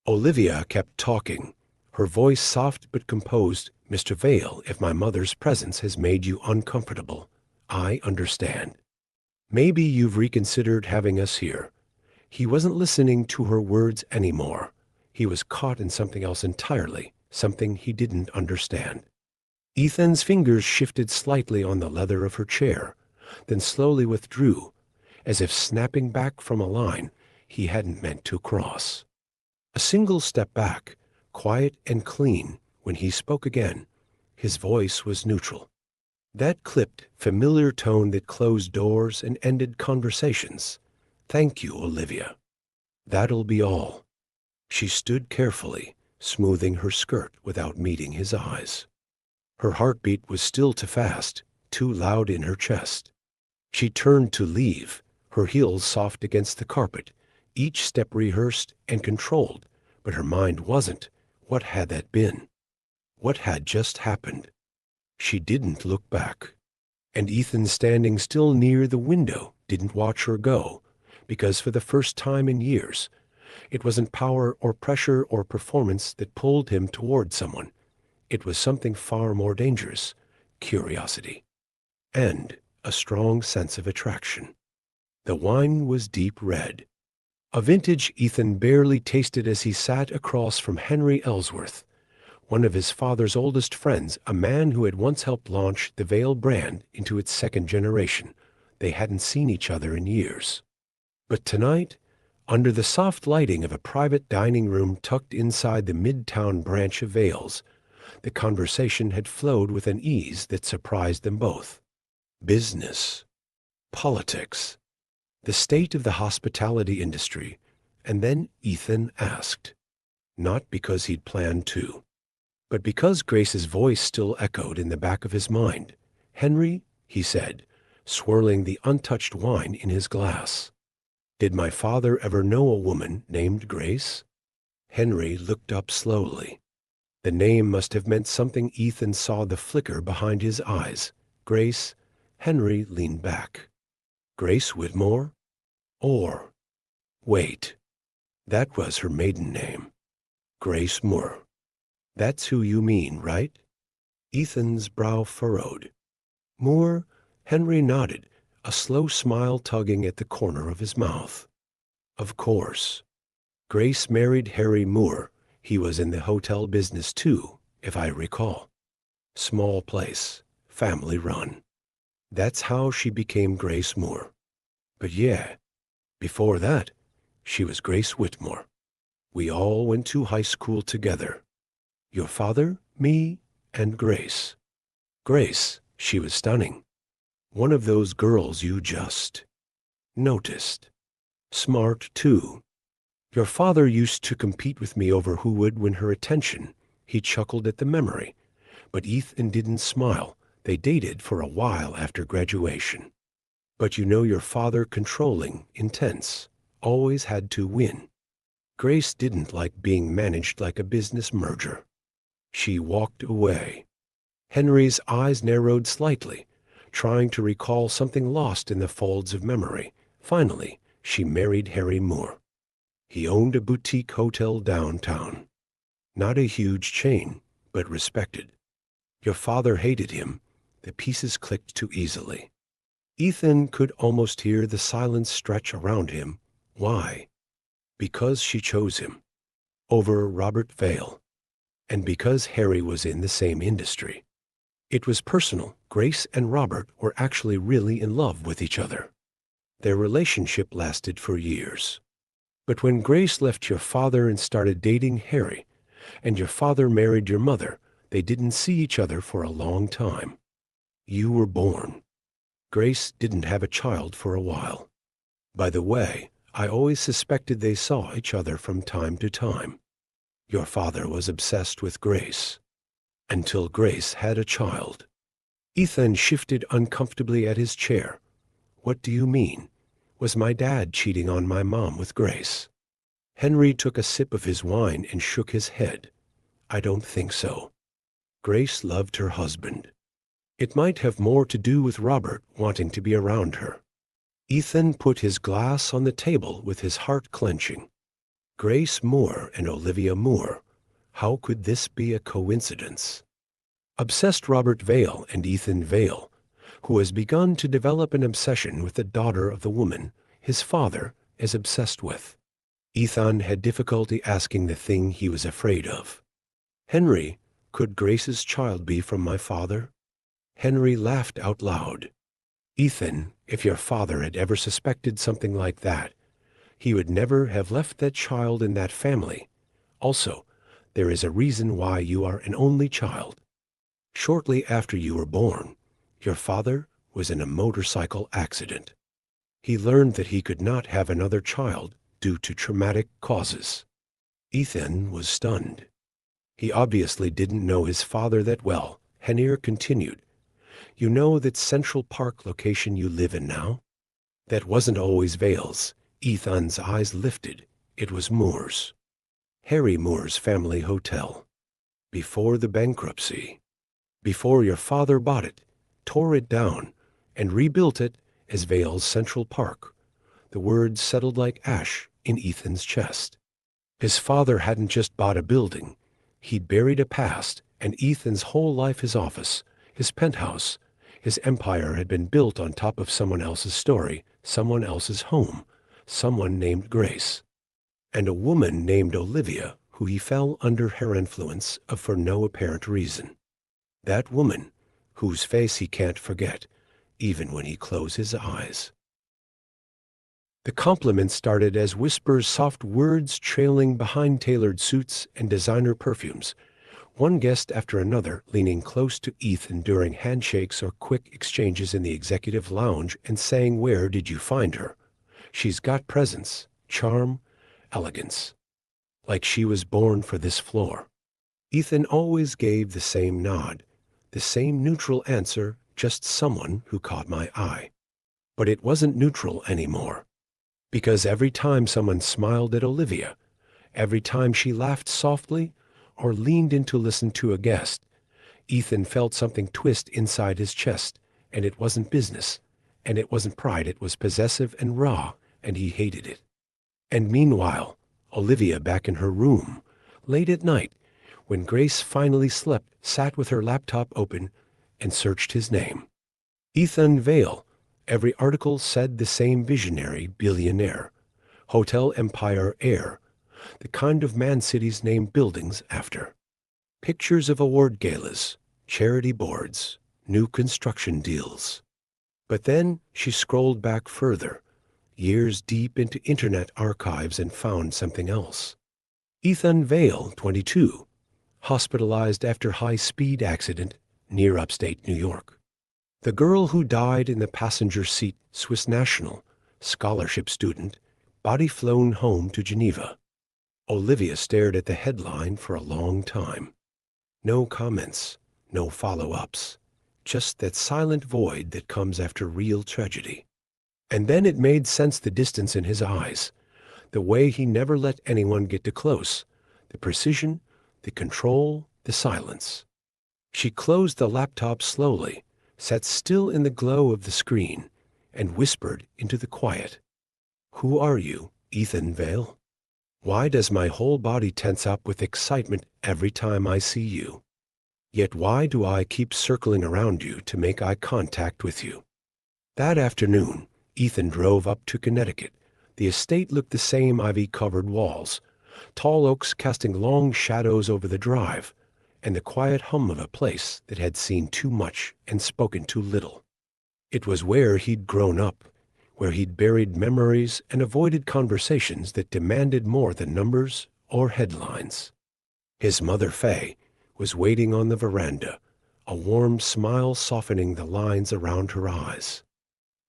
Olivia kept talking, her voice soft but composed. Mr. Vale, if my mother's presence has made you uncomfortable, I understand. Maybe you've reconsidered having us here. He wasn't listening to her words anymore. He was caught in something else entirely, something he didn't understand. Ethan's fingers shifted slightly on the leather of her chair, then slowly withdrew, as if snapping back from a line he hadn't meant to cross. A single step back, quiet and clean. When he spoke again, his voice was neutral. That clipped, familiar tone that closed doors and ended conversations. Thank you, Olivia. That'll be all. She stood carefully, smoothing her skirt without meeting his eyes. Her heartbeat was still too fast, too loud in her chest. She turned to leave, her heels soft against the carpet, each step rehearsed and controlled, but her mind wasn't. What had that been? What had just happened? She didn't look back. And Ethan, standing still near the window, didn't watch her go, because for the first time in years, it wasn't power or pressure or performance that pulled him toward someone. It was something far more dangerous, curiosity, and a strong sense of attraction. The wine was deep red, a vintage Ethan barely tasted as he sat across from Henry Ellsworth, one of his father's oldest friends, a man who had once helped launch the Vale brand into its second generation. They hadn't seen each other in years. But tonight, under the soft lighting of a private dining room tucked inside the Midtown branch of Vale's, the conversation had flowed with an ease that surprised them both. Business, politics, the state of the hospitality industry, and then Ethan asked, not because he'd planned to, but because Grace's voice still echoed in the back of his mind. Henry, he said, swirling the untouched wine in his glass. Did my father ever know a woman named Grace? Henry looked up slowly. The name must have meant something. Ethan saw the flicker behind his eyes. Grace. Henry leaned back. Grace Whitmore? Or, wait, that was her maiden name. Grace Moore. That's who you mean, right? Ethan's brow furrowed. Moore? Henry nodded, a slow smile tugging at the corner of his mouth. Of course. Grace married Harry Moore. He was in the hotel business too, if I recall. Small place, family run. That's how she became Grace Moore. But yeah, before that, she was Grace Whitmore. We all went to high school together. Your father, me, and Grace. Grace, she was stunning. One of those girls you just noticed. Smart, too. Your father used to compete with me over who would win her attention. He chuckled at the memory. But Ethan didn't smile. They dated for a while after graduation. But you know your father, controlling, intense, always had to win. Grace didn't like being managed like a business merger. She walked away. Henry's eyes narrowed slightly, trying to recall something lost in the folds of memory. Finally, she married Harry Moore. He owned a boutique hotel downtown. Not a huge chain, but respected. Your father hated him. The pieces clicked too easily. Ethan could almost hear the silence stretch around him. Why? Because she chose him over Robert Vale, and because Harry was in the same industry. It was personal. Grace and Robert were actually really in love with each other. Their relationship lasted for years. But when Grace left your father and started dating Harry, and your father married your mother, they didn't see each other for a long time. You were born. Grace didn't have a child for a while. By the way, I always suspected they saw each other from time to time. Your father was obsessed with Grace. Until Grace had a child. Ethan shifted uncomfortably at his chair. What do you mean? Was my dad cheating on my mom with Grace? Henry took a sip of his wine and shook his head. I don't think so. Grace loved her husband. It might have more to do with Robert wanting to be around her. Ethan put his glass on the table with his heart clenching. Grace Moore and Olivia Moore. How could this be a coincidence? Obsessed Robert Vale and Ethan Vale, who has begun to develop an obsession with the daughter of the woman his father is obsessed with. Ethan had difficulty asking the thing he was afraid of. Henry, could Grace's child be from my father? Henry laughed out loud. Ethan, if your father had ever suspected something like that, he would never have left that child in that family. Also, there is a reason why you are an only child. Shortly after you were born, your father was in a motorcycle accident. He learned that he could not have another child due to traumatic causes. Ethan was stunned. He obviously didn't know his father that well. Henry continued. You know that Central Park location you live in now? That wasn't always Vale's. Ethan's eyes lifted. It was Moore's. Harry Moore's family hotel. Before the bankruptcy. Before your father bought it, tore it down, and rebuilt it as Vale's Central Park. The words settled like ash in Ethan's chest. His father hadn't just bought a building. He'd buried a past, and Ethan's whole life, his office, his penthouse, his empire had been built on top of someone else's story, someone else's home, someone named Grace, and a woman named Olivia, who he fell under her influence of for no apparent reason. That woman, whose face he can't forget, even when he closes his eyes. The compliments started as whispers, soft words trailing behind tailored suits and designer perfumes, one guest after another leaning close to Ethan during handshakes or quick exchanges in the executive lounge and saying, "Where did you find her? She's got presence, charm, elegance. Like she was born for this floor." Ethan always gave the same nod, the same neutral answer, just someone who caught my eye. But it wasn't neutral anymore. Because every time someone smiled at Olivia, every time she laughed softly or leaned in to listen to a guest, Ethan felt something twist inside his chest, and it wasn't business, and it wasn't pride, it was possessive and raw, and he hated it. And meanwhile, Olivia, back in her room, late at night, when Grace finally slept, sat with her laptop open and searched his name. Ethan Vale. Every article said the same: visionary, billionaire, hotel empire heir, the kind of man cities name buildings after. Pictures of award galas, charity boards, new construction deals. But then she scrolled back further, years deep into internet archives, and found something else. Ethan Vale, 22, hospitalized after high-speed accident near upstate New York. The girl who died in the passenger seat, Swiss national, scholarship student, body flown home to Geneva. Olivia stared at the headline for a long time. No comments, no follow-ups, just that silent void that comes after real tragedy. And then it made sense, the distance in his eyes, the way he never let anyone get too close, the precision, the control, the silence. She closed the laptop slowly, sat still in the glow of the screen, and whispered into the quiet. "Who are you, Ethan Vale? Why does my whole body tense up with excitement every time I see you? Yet why do I keep circling around you to make eye contact with you?" That afternoon, Ethan drove up to Connecticut. The estate looked the same, ivy-covered walls, tall oaks casting long shadows over the drive, and the quiet hum of a place that had seen too much and spoken too little. It was where he'd grown up, where he'd buried memories and avoided conversations that demanded more than numbers or headlines. His mother, Fay, was waiting on the veranda, a warm smile softening the lines around her eyes.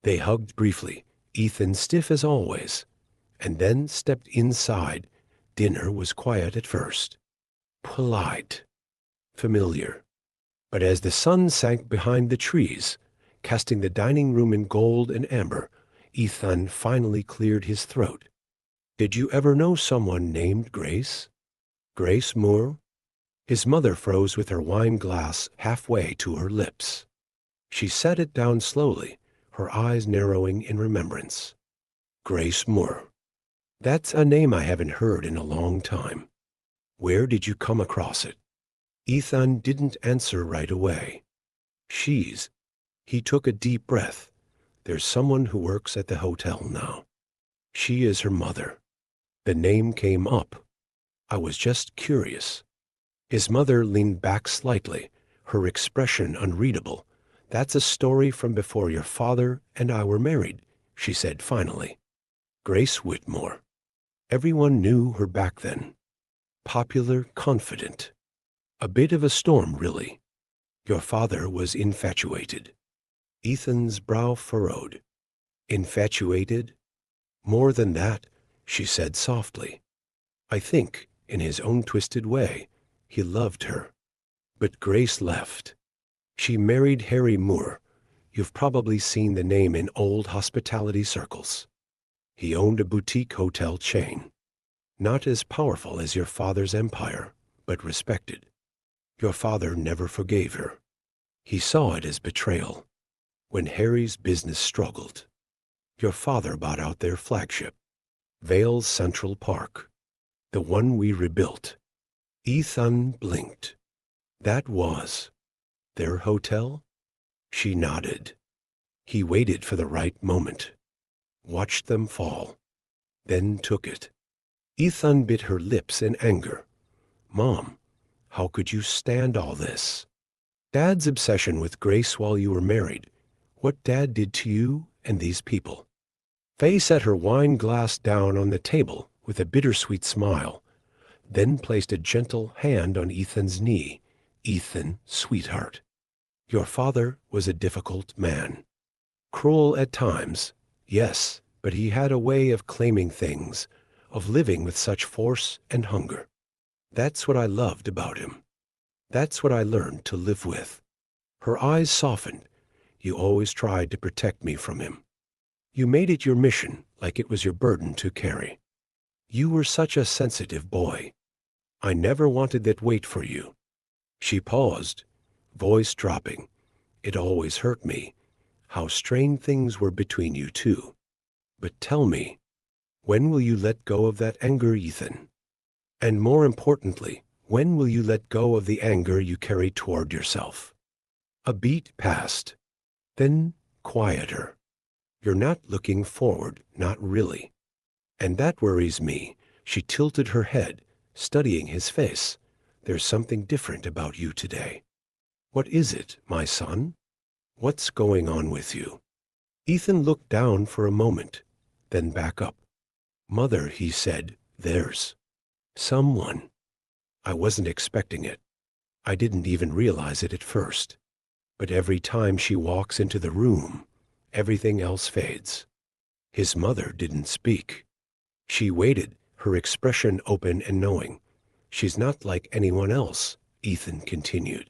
They hugged briefly, Ethan stiff as always, and then stepped inside. Dinner was quiet at first, polite, familiar. But as the sun sank behind the trees, casting the dining room in gold and amber, Ethan finally cleared his throat. "Did you ever know someone named Grace? Grace Moore?" His mother froze with her wine glass halfway to her lips. She set it down slowly, her eyes narrowing in remembrance. "Grace Moore. That's a name I haven't heard in a long time. Where did you come across it?" Ethan didn't answer right away. He took a deep breath. "There's someone who works at the hotel now. She is her mother." The name came up. "I was just curious." His mother leaned back slightly, her expression unreadable. "That's a story from before your father and I were married," she said finally. "Grace Whitmore. Everyone knew her back then. Popular, confident. A bit of a storm, really. Your father was infatuated." Ethan's brow furrowed. "Infatuated? More than that," she said softly. "I think, in his own twisted way, he loved her. But Grace left. She married Harry Moore. You've probably seen the name in old hospitality circles. He owned a boutique hotel chain. Not as powerful as your father's empire, but respected. Your father never forgave her. He saw it as betrayal. When Harry's business struggled, your father bought out their flagship, Vale's Central Park, the one we rebuilt." Ethan blinked. "That was their hotel?" She nodded. He waited for the right moment, watched them fall, then took it. Ethan bit her lips in anger. "Mom, how could you stand all this? Dad's obsession with Grace while you were married, what Dad did to you and these people." Faye set her wine glass down on the table with a bittersweet smile, then placed a gentle hand on Ethan's knee. "Ethan, sweetheart, your father was a difficult man. Cruel at times, yes, but he had a way of claiming things, of living with such force and hunger. That's what I loved about him. That's what I learned to live with." Her eyes softened. "You always tried to protect me from him. You made it your mission, like it was your burden to carry. You were such a sensitive boy. I never wanted that weight for you." She paused, voice dropping. "It always hurt me, how strained things were between you two. But tell me, when will you let go of that anger, Ethan? And more importantly, when will you let go of the anger you carry toward yourself?" A beat passed, then quieter. "You're not looking forward, not really. And that worries me." She tilted her head, studying his face. "There's something different about you today. What is it, my son? What's going on with you?" Ethan looked down for a moment, then back up. "Mother," he said, "there's someone." I wasn't expecting it. I didn't even realize it at first. But every time she walks into the room, everything else fades. His mother didn't speak. She waited, her expression open and knowing. She's not like anyone else, Ethan continued.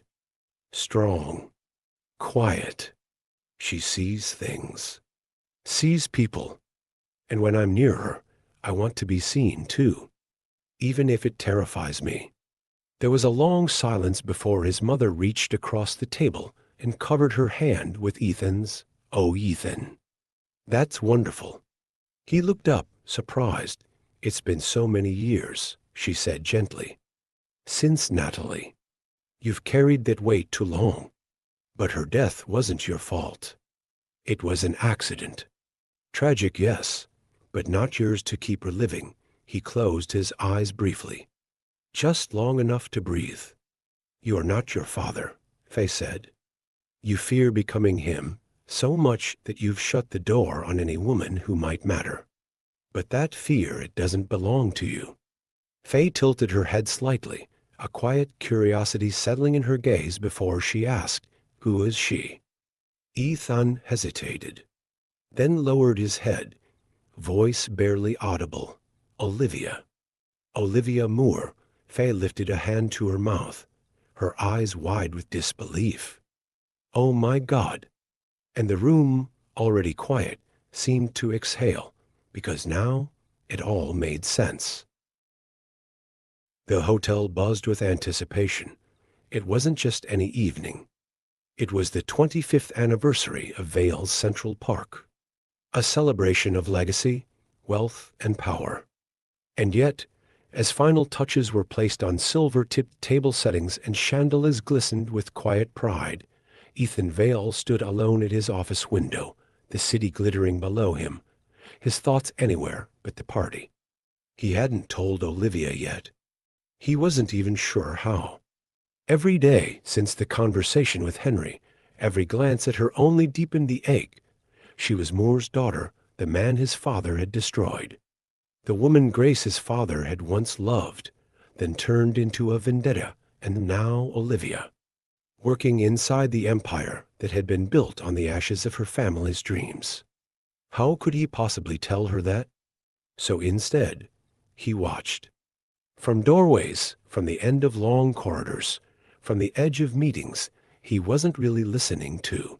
Strong, quiet. She sees things, sees people. And when I'm near her, I want to be seen too, even if it terrifies me. There was a long silence before his mother reached across the table and covered her hand with Ethan's. Oh, Ethan. That's wonderful. He looked up, surprised. It's been so many years, she said gently. Since Natalie. You've carried that weight too long. But her death wasn't your fault. It was an accident. Tragic, yes, but not yours to keep her living. He closed his eyes briefly. Just long enough to breathe. You are not your father, Faye said. You fear becoming him so much that you've shut the door on any woman who might matter. But that fear, it doesn't belong to you. Faye tilted her head slightly, a quiet curiosity settling in her gaze before she asked, Who is she? Ethan hesitated, then lowered his head, voice barely audible. Olivia. Olivia Moore. Faye lifted a hand to her mouth, her eyes wide with disbelief. Oh my God. And the room, already quiet, seemed to exhale, because now it all made sense. The hotel buzzed with anticipation. It wasn't just any evening. It was the 25th anniversary of Vale's Central Park, a celebration of legacy, wealth, and power. And yet, as final touches were placed on silver-tipped table settings and chandeliers glistened with quiet pride, Ethan Vale stood alone at his office window, the city glittering below him, his thoughts anywhere but the party. He hadn't told Olivia yet. He wasn't even sure how. Every day since the conversation with Henry, every glance at her only deepened the ache. She was Moore's daughter, the man his father had destroyed. The woman Grace his father had once loved, then turned into a vendetta, and now Olivia, working inside the empire that had been built on the ashes of her family's dreams. How could he possibly tell her that? So instead, he watched. From doorways, from the end of long corridors, from the edge of meetings, he wasn't really listening to.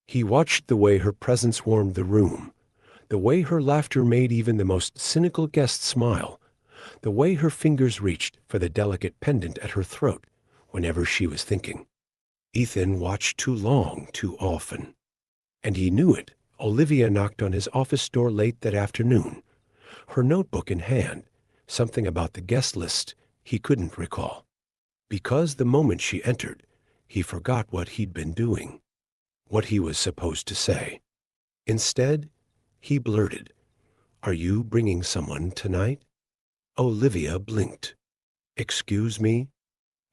He watched the way her presence warmed the room, the way her laughter made even the most cynical guest smile, the way her fingers reached for the delicate pendant at her throat whenever she was thinking. Ethan watched too long, too often. And he knew it. Olivia knocked on his office door late that afternoon, her notebook in hand, something about the guest list he couldn't recall. Because the moment she entered, he forgot what he'd been doing, what he was supposed to say. Instead, he blurted, Are you bringing someone tonight? Olivia blinked. Excuse me?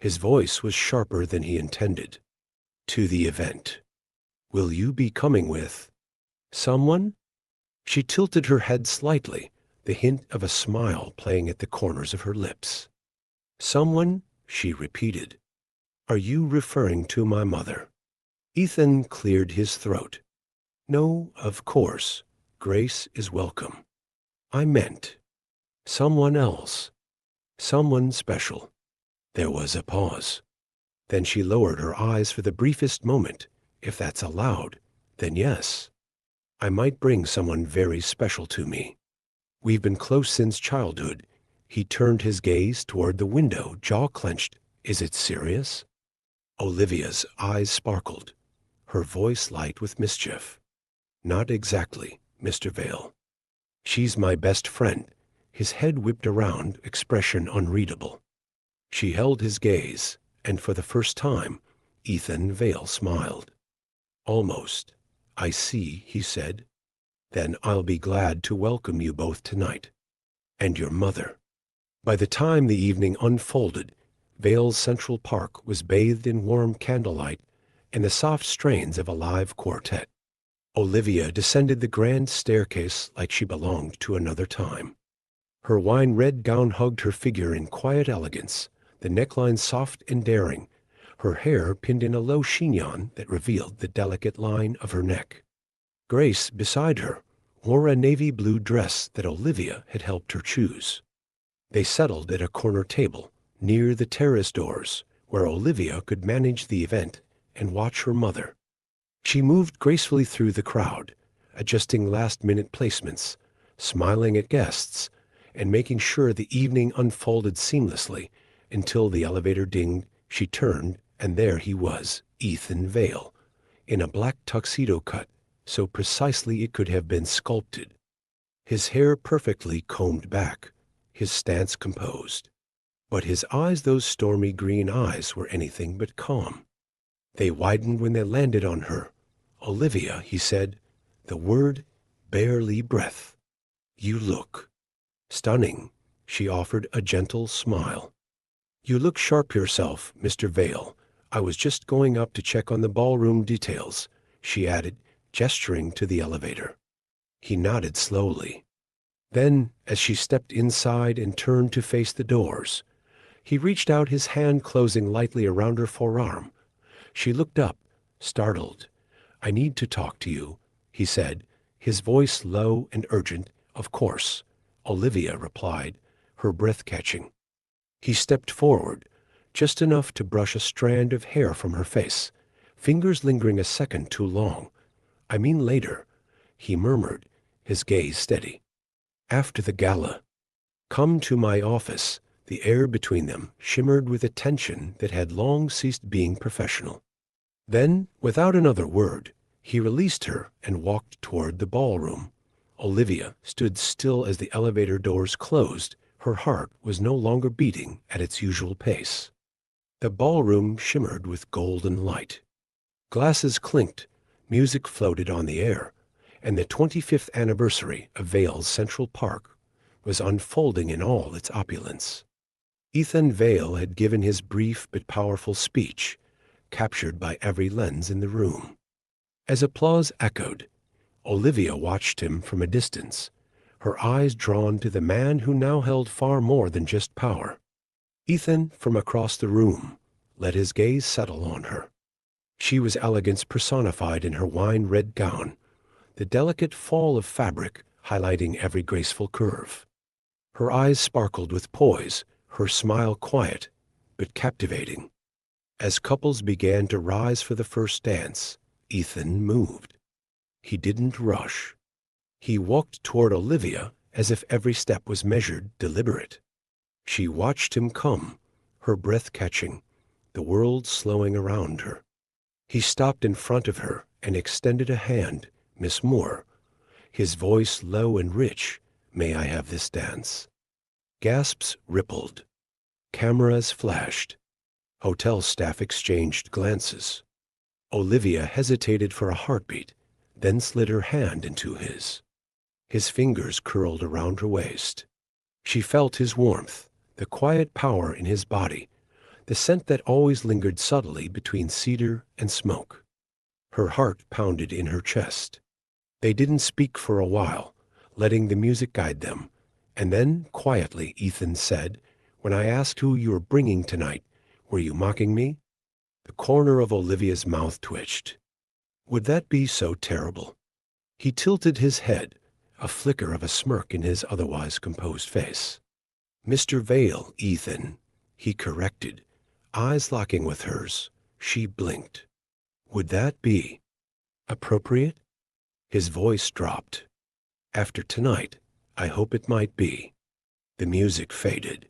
His voice was sharper than he intended. To the event. Will you be coming with someone? She tilted her head slightly, the hint of a smile playing at the corners of her lips. Someone? She repeated. Are you referring to my mother? Ethan cleared his throat. No, of course. Grace is welcome. I meant someone else. Someone special. There was a pause. Then she lowered her eyes for the briefest moment. If that's allowed, then yes. I might bring someone very special to me. We've been close since childhood. He turned his gaze toward the window, jaw clenched. Is it serious? Olivia's eyes sparkled, her voice light with mischief. Not exactly, Mr. Vale. She's my best friend. His head whipped around, expression unreadable. She held his gaze, and for the first time, Ethan Vale smiled. Almost. I see, he said. Then I'll be glad to welcome you both tonight. And your mother. By the time the evening unfolded, Vale's Central Park was bathed in warm candlelight and the soft strains of a live quartet. Olivia descended the grand staircase like she belonged to another time. Her wine-red gown hugged her figure in quiet elegance, the neckline soft and daring, her hair pinned in a low chignon that revealed the delicate line of her neck. Grace, beside her, wore a navy blue dress that Olivia had helped her choose. They settled at a corner table near the terrace doors, where Olivia could manage the event and watch her mother. She moved gracefully through the crowd, adjusting last-minute placements, smiling at guests, and making sure the evening unfolded seamlessly until the elevator dinged. She turned, and there he was, Ethan Vale, in a black tuxedo cut so precisely it could have been sculpted. His hair perfectly combed back, his stance composed. But his eyes, those stormy green eyes, were anything but calm. They widened when they landed on her. "Olivia," he said, the word barely breath. "You look stunning," she offered a gentle smile. "You look sharp yourself, Mr. Vale. I was just going up to check on the ballroom details," she added, gesturing to the elevator. He nodded slowly. Then, as she stepped inside and turned to face the doors, he reached out, his hand closing lightly around her forearm. She looked up, startled. "I need to talk to you," he said, his voice low and urgent. "Of course," Olivia replied, her breath catching. He stepped forward, just enough to brush a strand of hair from her face, fingers lingering a second too long. "I mean later," he murmured, his gaze steady. "After the gala. Come to my office." The air between them shimmered with a tension that had long ceased being professional. Then, without another word, he released her and walked toward the ballroom. Olivia stood still as the elevator doors closed. Her heart was no longer beating at its usual pace. The ballroom shimmered with golden light. Glasses clinked, music floated on the air, and the 25th anniversary of Vale's Central Park was unfolding in all its opulence. Ethan Vale had given his brief but powerful speech, captured by every lens in the room. As applause echoed, Olivia watched him from a distance, her eyes drawn to the man who now held far more than just power. Ethan, from across the room, let his gaze settle on her. She was elegance personified in her wine-red gown, the delicate fall of fabric highlighting every graceful curve. Her eyes sparkled with poise, her smile quiet but captivating. As couples began to rise for the first dance, Ethan moved. He didn't rush. He walked toward Olivia as if every step was measured, deliberate. She watched him come, her breath catching, the world slowing around her. He stopped in front of her and extended a hand. "Miss Moore," his voice low and rich. "May I have this dance?" Gasps rippled. Cameras flashed. Hotel staff exchanged glances. Olivia hesitated for a heartbeat, then slid her hand into his. His fingers curled around her waist. She felt his warmth, the quiet power in his body, the scent that always lingered subtly between cedar and smoke. Her heart pounded in her chest. They didn't speak for a while, letting the music guide them, and then, quietly, Ethan said, "When I asked who you were bringing tonight, were you mocking me?" The corner of Olivia's mouth twitched. Would that be so terrible? He tilted his head, a flicker of a smirk in his otherwise composed face. "Mr. Vale, Ethan," he corrected, eyes locking with hers. She blinked. "Would that be appropriate?" His voice dropped. "After tonight, I hope it might be." The music faded.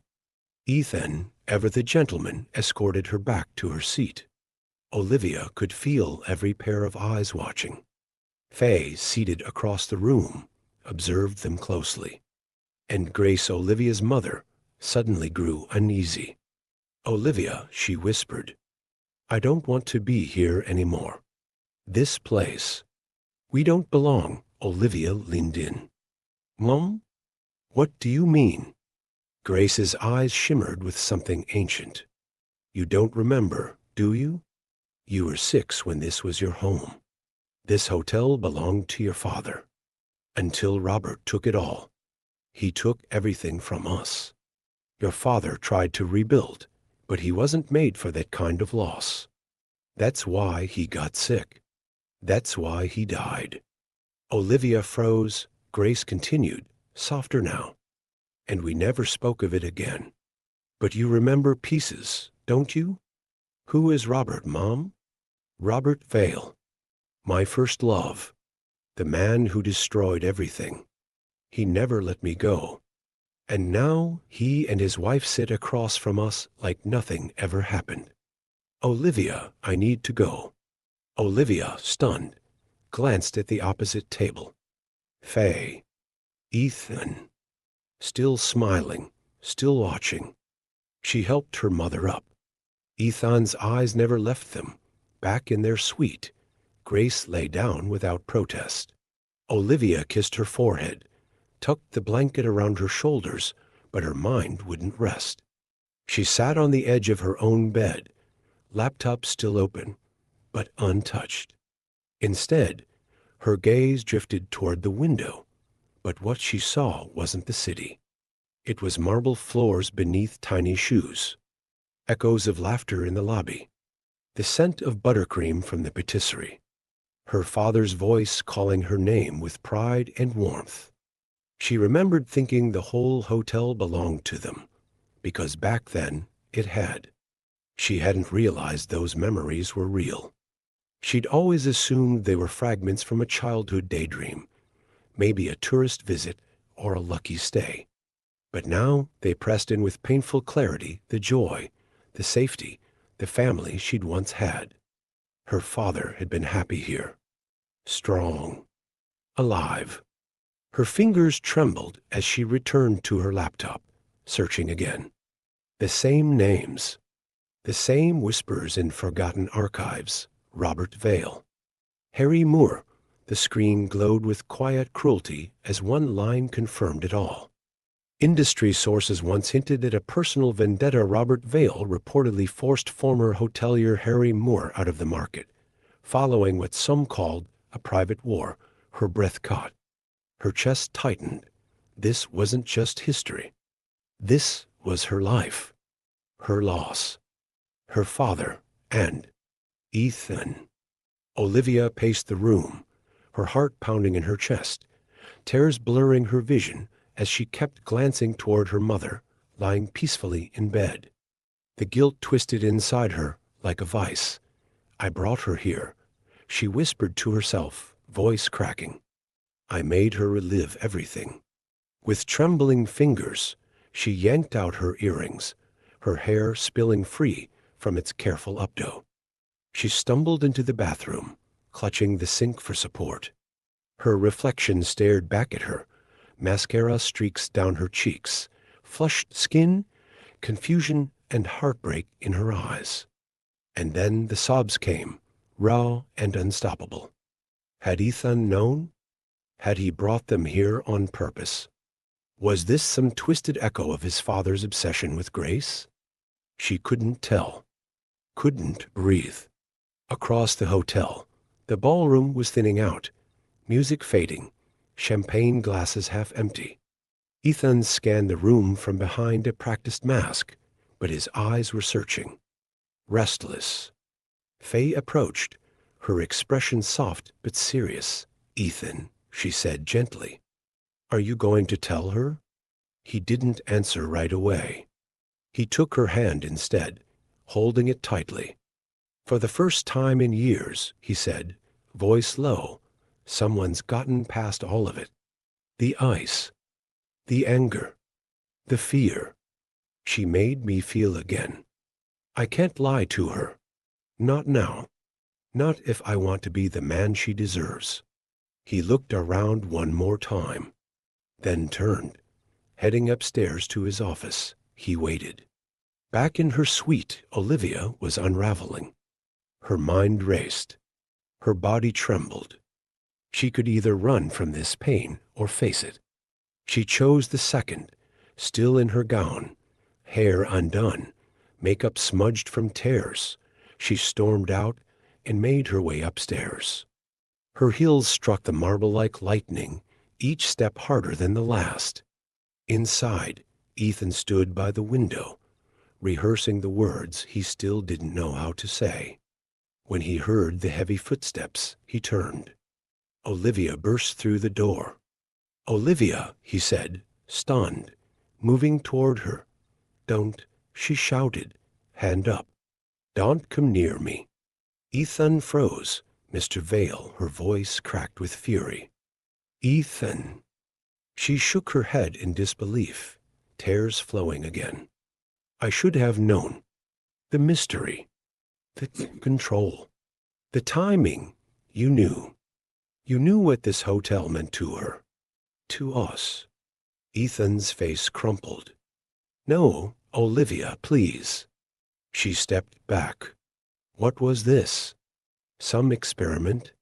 Ethan, ever the gentleman, escorted her back to her seat. Olivia could feel every pair of eyes watching. Faye, seated across the room, observed them closely. And Grace, Olivia's mother, suddenly grew uneasy. "Olivia," she whispered, "I don't want to be here anymore. This place. We don't belong." Olivia leaned in. "Mom? What do you mean?" Grace's eyes shimmered with something ancient. "You don't remember, do you? You were 6 when this was your home. This hotel belonged to your father. Until Robert took it all. He took everything from us. Your father tried to rebuild, But he wasn't made for that kind of loss. That's why he got sick. That's why he died. Olivia froze. Grace continued, softer now. And we never spoke of it again. But you remember pieces, don't you? Who is Robert, Mom? Robert Vale. My first love. The man who destroyed everything. He never let me go. And now he and his wife sit across from us like nothing ever happened. Olivia, I need to go. Olivia, stunned, glanced at the opposite table. Faye. Ethan. Still smiling, still watching. She helped her mother up. Ethan's eyes never left them. Back in their suite, Grace lay down without protest. Olivia kissed her forehead, tucked the blanket around her shoulders, but her mind wouldn't rest. She sat on the edge of her own bed, laptop still open, but untouched. Instead, her gaze drifted toward the window, but what she saw wasn't the city. It was marble floors beneath tiny shoes, echoes of laughter in the lobby, the scent of buttercream from the patisserie, her father's voice calling her name with pride and warmth. She remembered thinking the whole hotel belonged to them, because back then it had. She hadn't realized those memories were real. She'd always assumed they were fragments from a childhood daydream, maybe a tourist visit or a lucky stay. But now they pressed in with painful clarity the joy, the safety, the family she'd once had. Her father had been happy here, strong, alive. Her fingers trembled as she returned to her laptop, searching again. The same names, the same whispers in forgotten archives. Robert Vale. Harry Moore. The screen glowed with quiet cruelty as one line confirmed it all. Industry sources once hinted at a personal vendetta. Robert Vale reportedly forced former hotelier Harry Moore out of the market, following what some called a private war. Her breath caught. Her chest tightened. This wasn't just history. This was her life, her loss, her father, and Ethan. Olivia paced the room, her heart pounding in her chest, tears blurring her vision as she kept glancing toward her mother, lying peacefully in bed. The guilt twisted inside her like a vice. I brought her here, she whispered to herself, voice cracking. I made her relive everything. With trembling fingers, she yanked out her earrings, her hair spilling free from its careful updo. She stumbled into the bathroom, clutching the sink for support. Her reflection stared back at her, mascara streaks down her cheeks, flushed skin, confusion and heartbreak in her eyes. And then the sobs came, raw and unstoppable. Had Ethan known? Had he brought them here on purpose? Was this some twisted echo of his father's obsession with Grace? She couldn't tell, couldn't breathe. Across the hotel, the ballroom was thinning out, music fading, champagne glasses half empty. Ethan scanned the room from behind a practiced mask, but his eyes were searching, restless. Faye approached, her expression soft but serious. Ethan, she said gently, are you going to tell her? He didn't answer right away. He took her hand instead, holding it tightly. For the first time in years, he said, voice low, someone's gotten past all of it. The ice, the anger, the fear. She made me feel again. I can't lie to her. Not now. Not if I want to be the man she deserves. He looked around one more time, then turned. Heading upstairs to his office, he waited. Back in her suite, Olivia was unraveling. Her mind raced. Her body trembled. She could either run from this pain or face it. She chose the second, still in her gown, hair undone, makeup smudged from tears. She stormed out and made her way upstairs. Her heels struck the marble like lightning, each step harder than the last. Inside, Ethan stood by the window, rehearsing the words he still didn't know how to say. When he heard the heavy footsteps, he turned. Olivia burst through the door. "Olivia," he said, stunned, moving toward her. "Don't," she shouted, hand up. "Don't come near me." Ethan froze. Mr. Vale, her voice cracked with fury. "Ethan." She shook her head in disbelief, tears flowing again. "I should have known. The mystery. The control. The timing. You knew. You knew what this hotel meant to her. To us." Ethan's face crumpled. "No, Olivia, please." She stepped back. "What was this? Some experiment?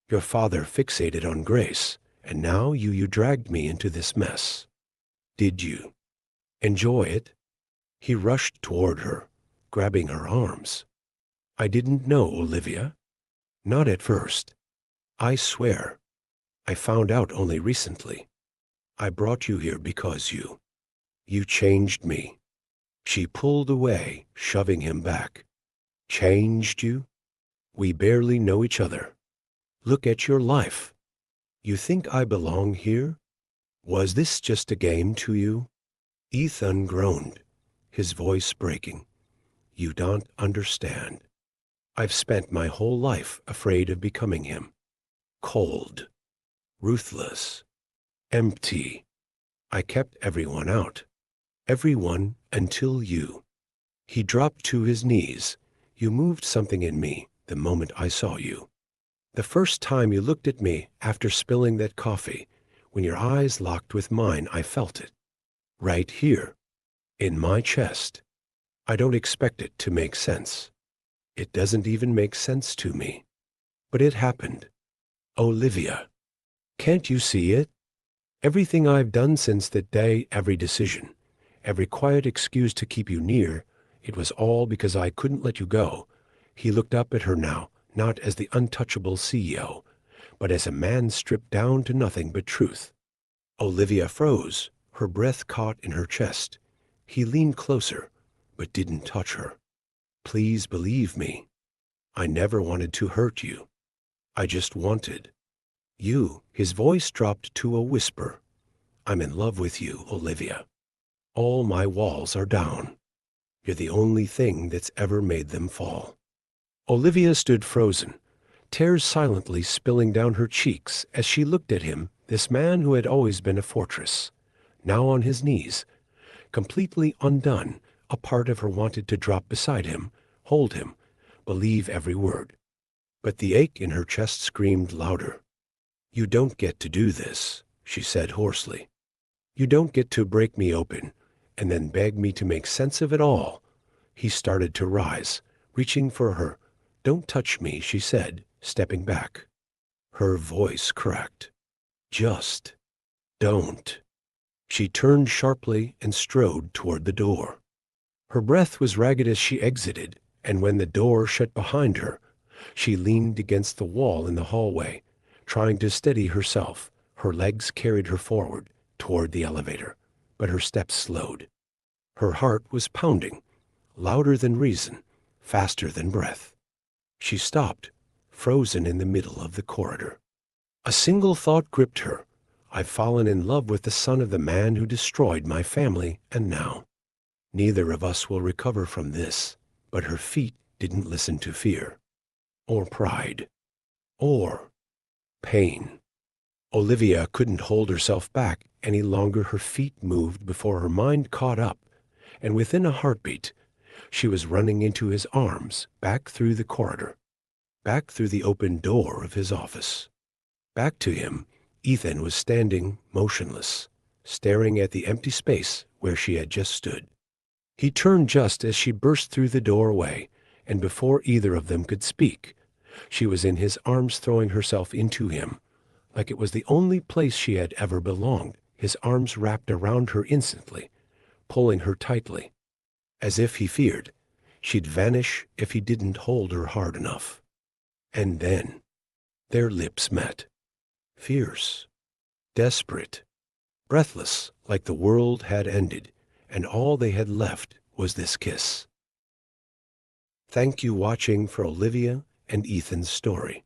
Your father fixated on Grace, and now you dragged me into this mess. Did you enjoy it?" He rushed toward her, grabbing her arms. "I didn't know, Olivia. Not at first. I swear. I found out only recently. I brought you here because you changed me." She pulled away, shoving him back. "Changed you? We barely know each other. Look at your life. You think I belong here? Was this just a game to you?" Ethan groaned, his voice breaking. "You don't understand. I've spent my whole life afraid of becoming him. Cold, ruthless, empty. I kept everyone out. Everyone until you." He dropped to his knees. "You moved something in me the moment I saw you. The first time you looked at me after spilling that coffee, when your eyes locked with mine, I felt it. Right here, in my chest. I don't expect it to make sense. It doesn't even make sense to me. But it happened. Olivia, can't you see it? Everything I've done since that day, every decision, every quiet excuse to keep you near, it was all because I couldn't let you go." He looked up at her now, not as the untouchable CEO, but as a man stripped down to nothing but truth. Olivia froze, her breath caught in her chest. He leaned closer, but didn't touch her. "Please believe me. I never wanted to hurt you. I just wanted you." His voice dropped to a whisper. "I'm in love with you, Olivia. All my walls are down. You're the only thing that's ever made them fall." Olivia stood frozen, tears silently spilling down her cheeks as she looked at him, this man who had always been a fortress, now on his knees, completely undone. A part of her wanted to drop beside him, hold him, believe every word. But the ache in her chest screamed louder. "You don't get to do this," she said hoarsely. "You don't get to break me open and then beg me to make sense of it all." He started to rise, reaching for her. "Don't touch me," she said, stepping back. Her voice cracked. "Just don't." She turned sharply and strode toward the door. Her breath was ragged as she exited, and when the door shut behind her, she leaned against the wall in the hallway, trying to steady herself. Her legs carried her forward toward the elevator, but her steps slowed. Her heart was pounding, louder than reason, faster than breath. She stopped, frozen in the middle of the corridor. A single thought gripped her. "I've fallen in love with the son of the man who destroyed my family, and now neither of us will recover from this." But her feet didn't listen to fear, or pride, or pain. Olivia couldn't hold herself back any longer. Her feet moved before her mind caught up, and within a heartbeat, she was running into his arms, back through the corridor, back through the open door of his office. Back to him. Ethan was standing motionless, staring at the empty space where she had just stood. He turned just as she burst through the doorway, and before either of them could speak, she was in his arms, throwing herself into him, like it was the only place she had ever belonged. His arms wrapped around her instantly, pulling her tightly, as if he feared she'd vanish if he didn't hold her hard enough. And then their lips met, fierce, desperate, breathless, like the world had ended, and all they had left was this kiss. Thank you watching for Olivia and Ethan's story.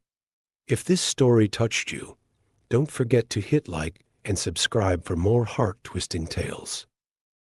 If this story touched you, don't forget to hit like and subscribe for more heart-twisting tales.